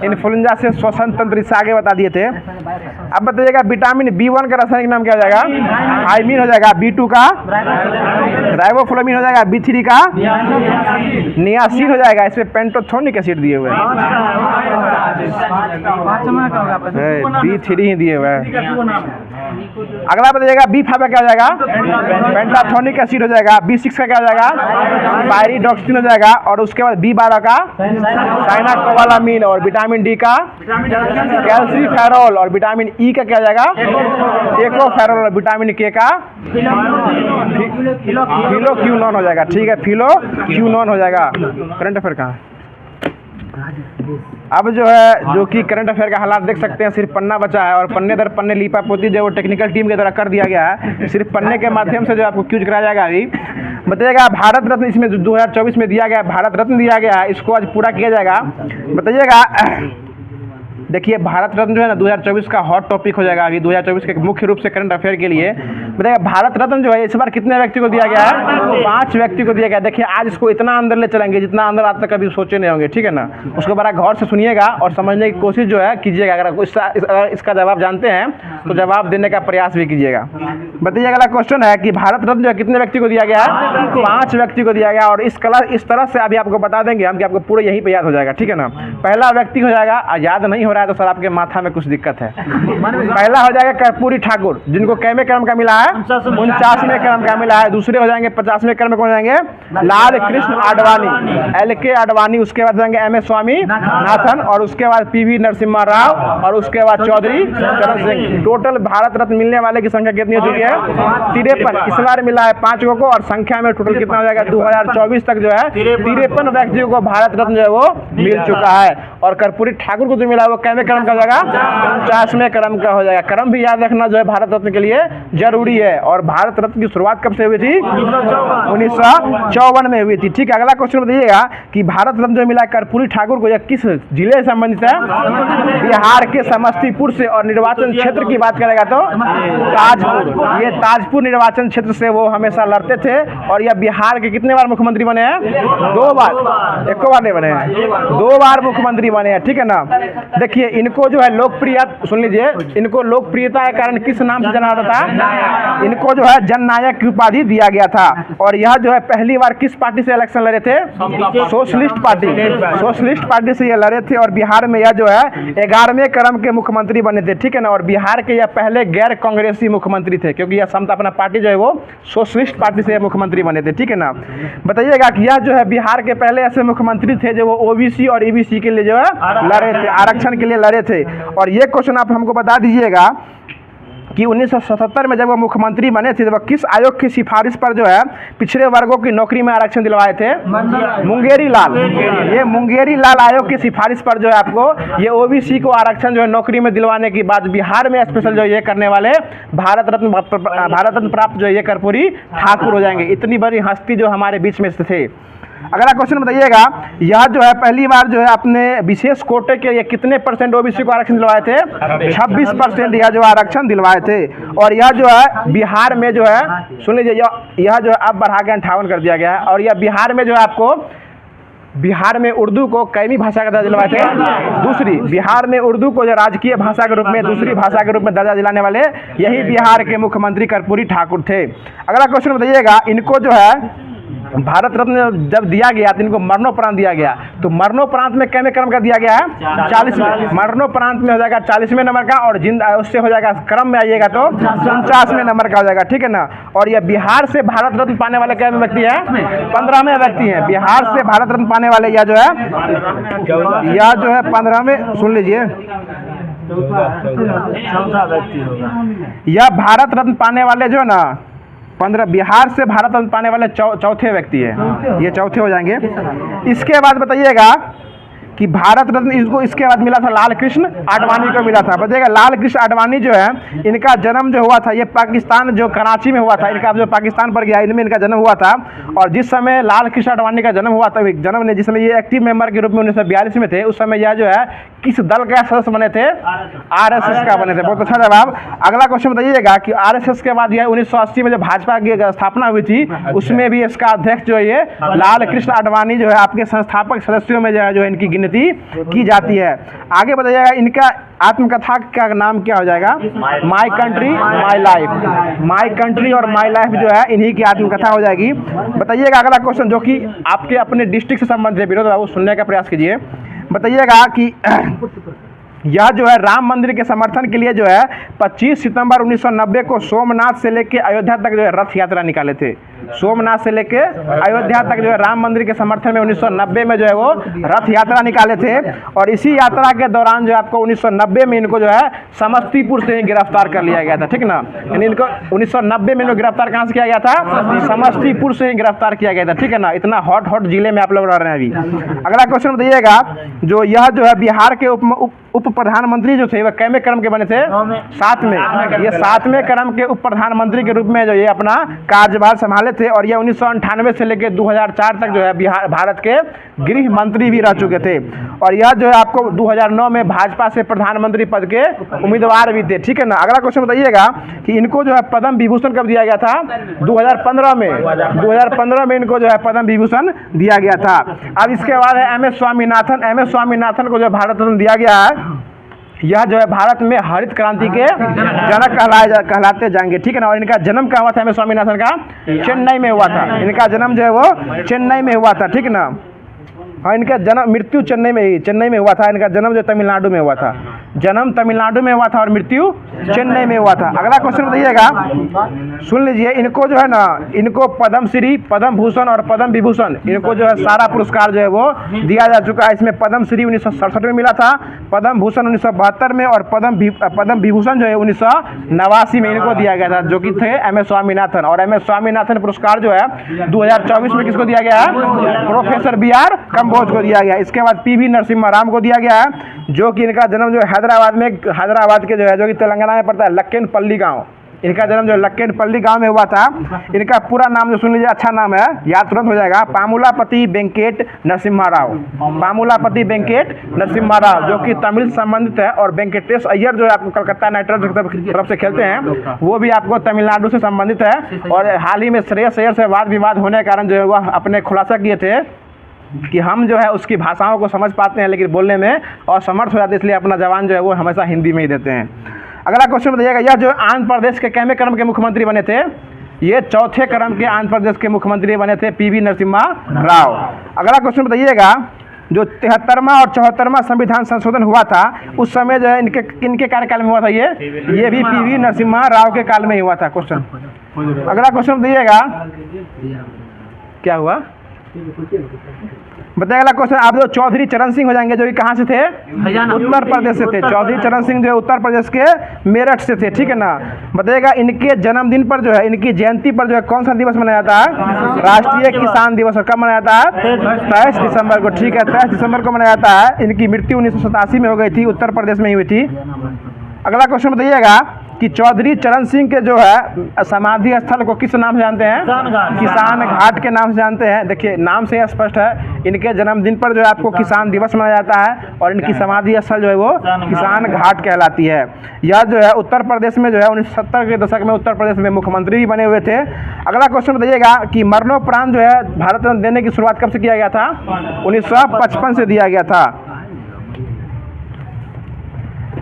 इन्फ्लुएंजा से श्वसन तंत्र इससे आगे बता दिए थे। अब बताइएगा विटामिन B1 का रासायनिक नाम क्या हो जाएगा? थायमीन हो जाएगा। B2 का राइबोफ्लाविन हो जाएगा। B3 का नियासिन हो जाएगा, इसमें पेंटोथोनिक एसिड दिए हुए हैं, B3 ही दिए हुए हैं। अगला बताइएगा B5 का क्या हो जाएगा, पेंटाथोनिक एसिड हो जाएगा। B6 का क्या हो जाएगा, पायरिडॉक्सिन हो जाएगा। और उसके बाद B12 का साइनाकोबालामीन, और विटामिन डी का कैल्सीफेरॉल, और विटामिन ई का क्या हो जाएगा, टेकोफेरॉल, और विटामिन के का फिलोक्यूनोन हो जाएगा। ठीक है, फिलोक्यूनोन हो जाएगा। करंट अफेयर कहाँ है? अब जो है, जो कि करंट अफेयर का हालात देख सकते हैं, सिर्फ पन्ना बचा है, और पन्ने दर पन्ने लीपापोती जो वो टेक्निकल टीम के द्वारा कर दिया गया है। सिर्फ पन्ने के माध्यम से जो आपको क्यूज कराया जाएगा। अभी बताइएगा भारत रत्न इसमें 2024 में दिया गया है, भारत रत्न दिया गया है, इसको आज पूरा किया जाएगा। बताइएगा, देखिए भारत रत्न जो है ना 2024 का हॉट टॉपिक हो जाएगा। अभी 2024 के मुख्य रूप से करंट अफेयर के लिए बताइए, भारत रत्न जो है इस बार कितने व्यक्ति को दिया गया है, 5 व्यक्ति को दिया गया है। देखिए आज इसको इतना अंदर ले चलेंगे जितना अंदर आज तक कभी सोचे नहीं होंगे, ठीक है ना। उसको बड़ा गौर से सुनिएगा और समझने की कोशिश जो है कीजिएगा। अगर इसका जवाब जानते हैं तो जवाब देने का प्रयास भी कीजिएगा। बताइए अगला क्वेश्चन है कि भारत रत्न जो है कितने व्यक्ति को दिया गया है, 5 व्यक्ति को दिया गया। और इस तरह से अभी आपको बता देंगे हम कि आपको पूरे यहीं पे याद हो जाएगा, ठीक है ना। पहला व्यक्ति हो जाएगा, याद नहीं हो रहा है तो सर आपके माथा में कुछ दिक्कत है। पहला हो जाएगा कर्पूरी ठाकुर, जिनको कैमे क्रम का मिला है, 49वें क्रम का मिला है। दूसरे हो जाएंगे 50वें क्रम में कौन जाएंगे, लाल कृष्ण आडवाणी, LK आडवाणी। उसके बाद जाएंगे MS स्वामीनाथन, और उसके बाद PV नरसिम्हा राव, और उसके बाद चौधरी चरण सिंह। टोटल भारत रत्न मिलने वाले की संख्या कितनी हो चुकी है, 53। इस बार मिला है 5 को, और संख्या में टोटल कितना हो जाएगा, 2024 तक जो है 53 व्यक्तियों को भारत रत्न जो है वो मिल चुका है। और कर्पूरी ठाकुर को जो मिला वो कैमे क्रम का हो जाएगा, 50वें क्रम का हो जाएगा। क्रम भी याद रखना जो है भारत रत्न के लिए जरूरी है। और भारत रत्न की शुरुआत कब से हुई थी, 1954 में हुई थी। ठीक है, अगला क्वेश्चन बताइएगा कि भारत रत्न जो मिला कर्पूरी ठाकुर को यह किस जिले से संबंधित है, बिहार के समस्तीपुर से। और निर्वाचन क्षेत्र की बात करेगा तो ताजपुर, ये ताजपुर निर्वाचन क्षेत्र से वो हमेशा लड़ते थे। और यह बिहार के कितने बार मुख्यमंत्री बने हैं, 2 बार, 1 बार नहीं बने हैं, 2 बार मुख्यमंत्री बने हैं, ठीक है ना। देखिए इनको जो है लोकप्रिय, सुन लीजिए, इनको लोकप्रियता के कारण किस नाम से जाना जाता था, इनको जो है जननायक की उपाधि दिया गया था। और यह जो है पहली बार किस पार्टी से इलेक्शन लड़े थे, सोशलिस्ट पार्टी से ये लड़े थे। और बिहार में यह जो है 11वें क्रम के मुख्यमंत्री बने थे, ठीक है ना। और बिहार के यह पहले गैर कांग्रेसी मुख्यमंत्री थे, क्योंकि यह समता अपना पार्टी जो है वो सोशलिस्ट पार्टी से मुख्यमंत्री बने थे, ठीक है ना। बताइएगा कि यह जो है बिहार के पहले ऐसे मुख्यमंत्री थे जो वो OBC और EBC के लिए जो है लड़े थे, आरक्षण के लिए लड़े थे। और ये क्वेश्चन आप हमको बता दीजिएगा कि 1977 में जब वो मुख्यमंत्री बने थे, तो किस आयोग की सिफारिश पर जो है पिछड़े वर्गों की नौकरी में आरक्षण दिलवाए थे, मुंगेरी लाल। ये मुंगेरी लाल आयोग की सिफारिश पर जो है आपको ये OBC को आरक्षण जो है नौकरी में दिलवाने की बात बिहार में स्पेशल जो ये करने वाले भारत रत्न प्राप्त जो ये कर्पूरी ठाकुर हो जाएंगे। इतनी बड़ी हस्ती जो हमारे बीच में थे। अगला क्वेश्चन बताइएगा, यह जो है पहली बार जो है अपने विशेष कोटे के लिए कितने % OBC को आरक्षण दिलवाए थे, 26% यह जो आरक्षण दिलवाए थे। और यह जो है बिहार में जो है, सुन लीजिए, यह जो है अब बढ़ा के 58 कर दिया गया है। और यह बिहार में जो है आपको, बिहार में उर्दू को कैमी भाषा का दर्जा दिलवाए थे, दूसरी, बिहार में उर्दू को जो राजकीय भाषा के रूप में, दूसरी भाषा के रूप में दर्जा दिलाने वाले यही बिहार के मुख्यमंत्री कर्पूरी ठाकुर थे। अगला क्वेश्चन बताइएगा, इनको जो है भारत रत्न जब दिया गया तो इनको मरणोपरांत दिया गया। तो मरणोपरांत में कैमे क्रम का दिया गया है, 40वें। मरणोपरांत में हो जाएगा 40वें नंबर का, और उससे हो जाएगा क्रम में आइएगा तो 49वें नंबर का हो जाएगा, ठीक है ना। और यह बिहार से भारत रत्न पाने वाले कैमे व्यक्ति है, 15वें व्यक्ति हैं। बिहार से भारत रत्न पाने वाले यह जो है 15वें, सुन लीजिए, यह भारत रत्न पाने वाले जो है ना 15, बिहार से भारत रत्न पाने वाले चौथे व्यक्ति है, ये चौथे हो जाएंगे। इसके बाद बताइएगा कि भारत रत्न इसको इसके बाद मिला था लाल कृष्ण आडवाणी को मिला था। बताइएगा लाल कृष्ण आडवाणी जो है, इनका जन्म जो हुआ था ये पाकिस्तान जो कराची में हुआ था, इनका जो पाकिस्तान पर गया इनमें इनका जन्म हुआ था। और जिस समय लाल कृष्ण आडवाणी का जन्म हुआ था, जिस समय ये एक्टिव मेंबर के रूप में 1942 में थे, उस समय यह जो है किस दल का सदस्य बने थे, RSS का बने थे। बहुत अच्छा जवाब। अगला क्वेश्चन बताइएगा कि RSS के बाद यह 1980 में जो भाजपा की स्थापना हुई थी, उसमें भी इसका अध्यक्ष जो है ये लाल कृष्ण आडवाणी जो है आपके संस्थापक सदस्यों में जो है इनकी उन्नति की जाती है। आगे बताइएगा इनका आत्मकथा का नाम क्या हो जाएगा? My country my life. My country और माई लाइफ जो है इन्हीं की आत्मकथा हो जाएगी। बताइएगा अगला क्वेश्चन जो कि आपके अपने डिस्ट्रिक्ट से संबंधित है, विनोद बाबू सुनने का प्रयास कीजिए। बताइएगा कि यह जो है राम मंदिर के समर्थन के लिए जो है 25 सितंबर 1990 को सोमनाथ से लेके अयोध्या तक जो है रथ यात्रा निकाले थे। सोमनाथ से लेके अयोध्या तक जो है राम मंदिर के समर्थन में 1990 में जो है वो रथ यात्रा निकाले थे। और इसी यात्रा के दौरान जो है आपको 1990 में इनको जो है समस्तीपुर से ही गिरफ्तार कर लिया गया था, ठीक ना। यानी इनको 1990 में इनको गिरफ्तार कहाँ से किया गया था? समस्तीपुर से ही गिरफ्तार किया गया था, ठीक है ना। इतना हॉट जिले में आप लोग रह रहे हैं अभी। अगला क्वेश्चन बताइएगा जो यह जो है बिहार के उप प्रधानमंत्री जो थे वह कैमे क्रम के बने थे? 7वें। ये 7वें क्रम के उप प्रधानमंत्री के रूप में जो ये अपना कार्यभार संभाले थे। और ये 1998 से लेकर 2004 तक जो है भारत के गृह मंत्री भी रह चुके थे। और यह जो है आपको 2009 में भाजपा से प्रधानमंत्री पद के उम्मीदवार भी थे, ठीक है ना। अगला क्वेश्चन बताइएगा कि इनको जो है पद्म विभूषण कब दिया गया था? 2015 में। 2015 में इनको जो है पद्म विभूषण दिया गया था। अब इसके बाद है M S Swaminathan. M S Swaminathan को जो भारत रत्न दिया गया है। यह जो है भारत में हरित क्रांति के जनक कहलाते जाएंगे, ठीक है ना। और इनका जन्म कहाँ हुआ था? एम एस स्वामीनाथन का चेन्नई में हुआ था। इनका जन्म जो है वो चेन्नई में हुआ था, ठीक ना। हाँ, इनका जन्म मृत्यु चेन्नई में हुआ था। इनका जन्म जो तमिलनाडु में हुआ था। जन्म तमिलनाडु में हुआ था और मृत्यु चेन्नई में हुआ था। अगला क्वेश्चन बताइएगा, सुन लीजिए। इनको जो है ना इनको पद्मश्री, पद्म भूषण और पद्म विभूषण इनको जो है सारा पुरस्कार जो है वो दिया जा चुका है। इसमें पद्मश्री 1967 में मिला था, पद्म भूषण 1972 में और पद्म विभूषण जो है 1989 में इनको दिया गया था, जो कि थे एम एस स्वामीनाथन। और एम एस स्वामीनाथन पुरस्कार जो है 2024 में किसको दिया गया है? प्रोफेसर BR कम्बोज को दिया गया। इसके बाद PV नरसिम्हा राव को दिया गया है, जो कि इनका जन्म जो है हैदराबाद के जो है जो कि तेलंगाना में पड़ता है लक्केनपल्ली गांव। इनका जन्म जो लक्केनपल्ली गांव में हुआ था। इनका पूरा नाम जो सुन लीजिए, अच्छा नाम है, याद तुरंत हो जाएगा। पामुलापति वेंकट नरसिम्हा राव। पामुलापति वेंकट नरसिम्हा राव जो कि तमिल संबंधित है। और वेंकटेश अय्यर जो है आपको कलकत्ता नाइट राइडर्स की तरफ से खेलते हैं, वो भी आपको तमिलनाडु से संबंधित है। और हाल ही में श्रेयस अय्यर से वाद विवाद होने के कारण जो है वह अपने खुलासा किए थे कि हम जो है उसकी भाषाओं को समझ पाते हैं लेकिन बोलने में असमर्थ हो जाते हैं, इसलिए अपना जवान जो है वो हमेशा हिंदी में ही देते हैं। अगला क्वेश्चन बताइएगा, यह जो आंध्र प्रदेश के कैमे क्रम के मुख्यमंत्री बने थे? ये चौथे क्रम के आंध्र प्रदेश के मुख्यमंत्री बने थे PV नरसिम्हा राव। अगला क्वेश्चन बताइएगा, जो 73वां और 74वां संविधान संशोधन हुआ था उस समय जो है इनके कार्यकाल में हुआ था? ये भी PV नरसिम्हा राव के काल में ही हुआ था। क्वेश्चन अगला क्वेश्चन बताइएगा, क्या हुआ बताइए। अगला क्वेश्चन आप जो चौधरी चरण सिंह हो जाएंगे, जो कि कहाँ से थे? उत्तर प्रदेश से थे। चौधरी चरण सिंह जो है उत्तर प्रदेश के मेरठ से थे, ठीक है ना। बताइएगा इनके जन्मदिन पर जो है, इनकी जयंती पर जो है कौन सा दिवस मनाया जाता है? राष्ट्रीय किसान दिवस। और कब मनाया जाता है? 23 दिसंबर को, ठीक है, 23 दिसंबर को मनाया जाता है। इनकी मृत्यु 1987 में हो गई थी, उत्तर प्रदेश में ही हुई थी। अगला क्वेश्चन बताइएगा कि चौधरी चरण सिंह के जो है समाधि स्थल को किस नाम से जानते हैं? किसान घाट के नाम से जानते हैं। देखिए नाम से स्पष्ट है, इनके जन्मदिन पर जो है आपको किसान दिवस मनाया जाता है और इनकी समाधि स्थल जो है वो किसान घाट कहलाती है। यह जो है उत्तर प्रदेश में जो है 1970 के दशक में उत्तर प्रदेश में मुख्यमंत्री भी बने हुए थे। अगला क्वेश्चन बताइएगा कि मरणोपरांत जो है भारत रत्न देने की शुरुआत कब से किया गया था? 1955 से दिया गया था।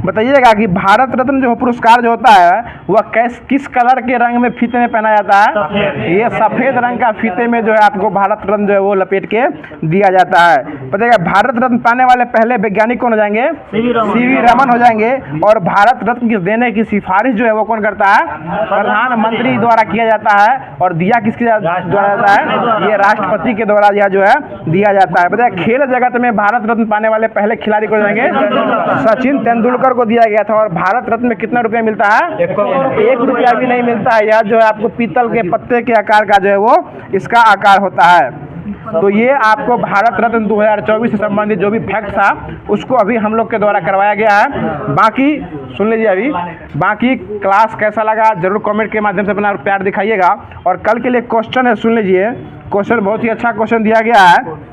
बताइएगा कि भारत रत्न जो पुरस्कार जो होता है वह किस कलर के रंग में फीते में पहना जाता है? ये सफ़ेद रंग का फीते में जो है आपको भारत रत्न जो है वो लपेट के दिया जाता है। बताइएगा भारत रत्न पाने वाले पहले वैज्ञानिक कौन हो जाएंगे? CV रमन हो जाएंगे। और भारत रत्न देने की सिफारिश जो है वो कौन करता है? प्रधानमंत्री द्वारा किया जाता है। और दिया किसके द्वारा जाता है? ये राष्ट्रपति के द्वारा यह जो है दिया जाता है। बताइए खेल जगत में भारत रत्न पाने वाले पहले खिलाड़ी कौन हो जाएंगे? सचिन तेंदुलकर को दिया गया था। और भारत रत्न में कितना रुपया मिलता है? 1 रुपया भी नहीं मिलता है। यह जो है आपको पीतल के पत्ते के आकार का जो है वो इसका आकार होता है। तो ये आपको भारत रत्न 2024 से संबंधित जो भी फैक्ट था उसको अभी हम लोग के द्वारा करवाया गया है। बाकी सुन लीजिए, अभी बाकी क्लास कैसा लगा जरूर कमेंट के माध्यम से अपना प्यार दिखाइएगा। और कल के लिए क्वेश्चन है, सुन लीजिए। क्वेश्चन बहुत ही अच्छा क्वेश्चन दिया गया है।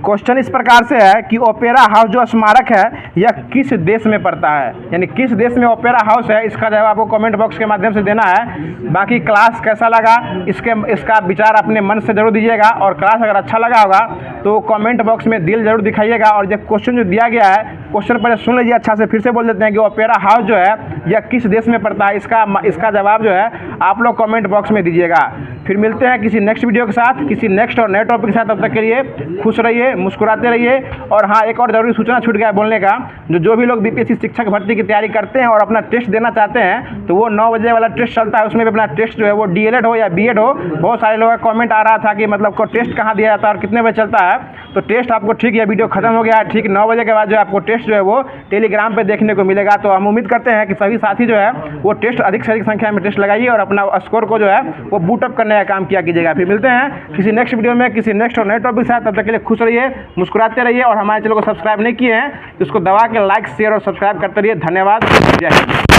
क्वेश्चन इस प्रकार से है कि ओपेरा हाउस जो स्मारक है यह किस देश में पड़ता है, यानी किस देश में ओपेरा हाउस है, इसका जवाब आपको कमेंट बॉक्स के माध्यम से देना है। बाकी क्लास कैसा लगा इसका विचार अपने मन से जरूर दीजिएगा, और क्लास अगर अच्छा लगा होगा तो कमेंट बॉक्स में दिल जरूर दिखाइएगा। और जो क्वेश्चन जो दिया गया है, क्वेश्चन पहले सुन लीजिए अच्छा से, फिर से बोल देते हैं कि ओपेरा हाउस जो है यह किस देश में पड़ता है, इसका जवाब जो है आप लोग कमेंट बॉक्स में दीजिएगा। फिर मिलते हैं किसी नेक्स्ट वीडियो के साथ, किसी नेक्स्ट और नए टॉपिक के साथ। तब तक के लिए खुश रहिए, मुस्कुराते रहिए। और हाँ, एक और ज़रूरी सूचना छूट गया है बोलने का, जो भी लोग बीपीएससी शिक्षक भर्ती की तैयारी करते हैं और अपना टेस्ट देना चाहते हैं, तो वो 9 बजे वाला टेस्ट चलता है, उसमें भी अपना टेस्ट जो है वो डीएलएड हो या बीएड हो। बहुत सारे लोगों का कमेंट आ रहा था कि मतलब को टेस्ट कहाँ दिया जाता है और कितने बजे चलता है। तो टेस्ट आपको ठीक है, वीडियो खत्म हो गया है, ठीक 9 बजे के बाद जो आपको टेस्ट जो है वो टेलीग्राम पे देखने को मिलेगा। तो हम उम्मीद करते हैं कि सभी साथी जो है वो टेस्ट अधिक से अधिक संख्या में टेस्ट लगाइए और अपना स्कोर को जो है वो बूटअप करने का काम किया कीजिएगा। फिर मिलते हैं किसी नेक्स्ट वीडियो में, किसी नेक्स्ट और नए टॉपिक के साथ। तब तक के लिए खुश रहिए, मुस्कुराते रहिए, और हमारे चैनल को सब्सक्राइब नहीं किए हैं तो उसको दबा के लाइक, शेयर और सब्सक्राइब करते रहिए। धन्यवाद, जय हिंद।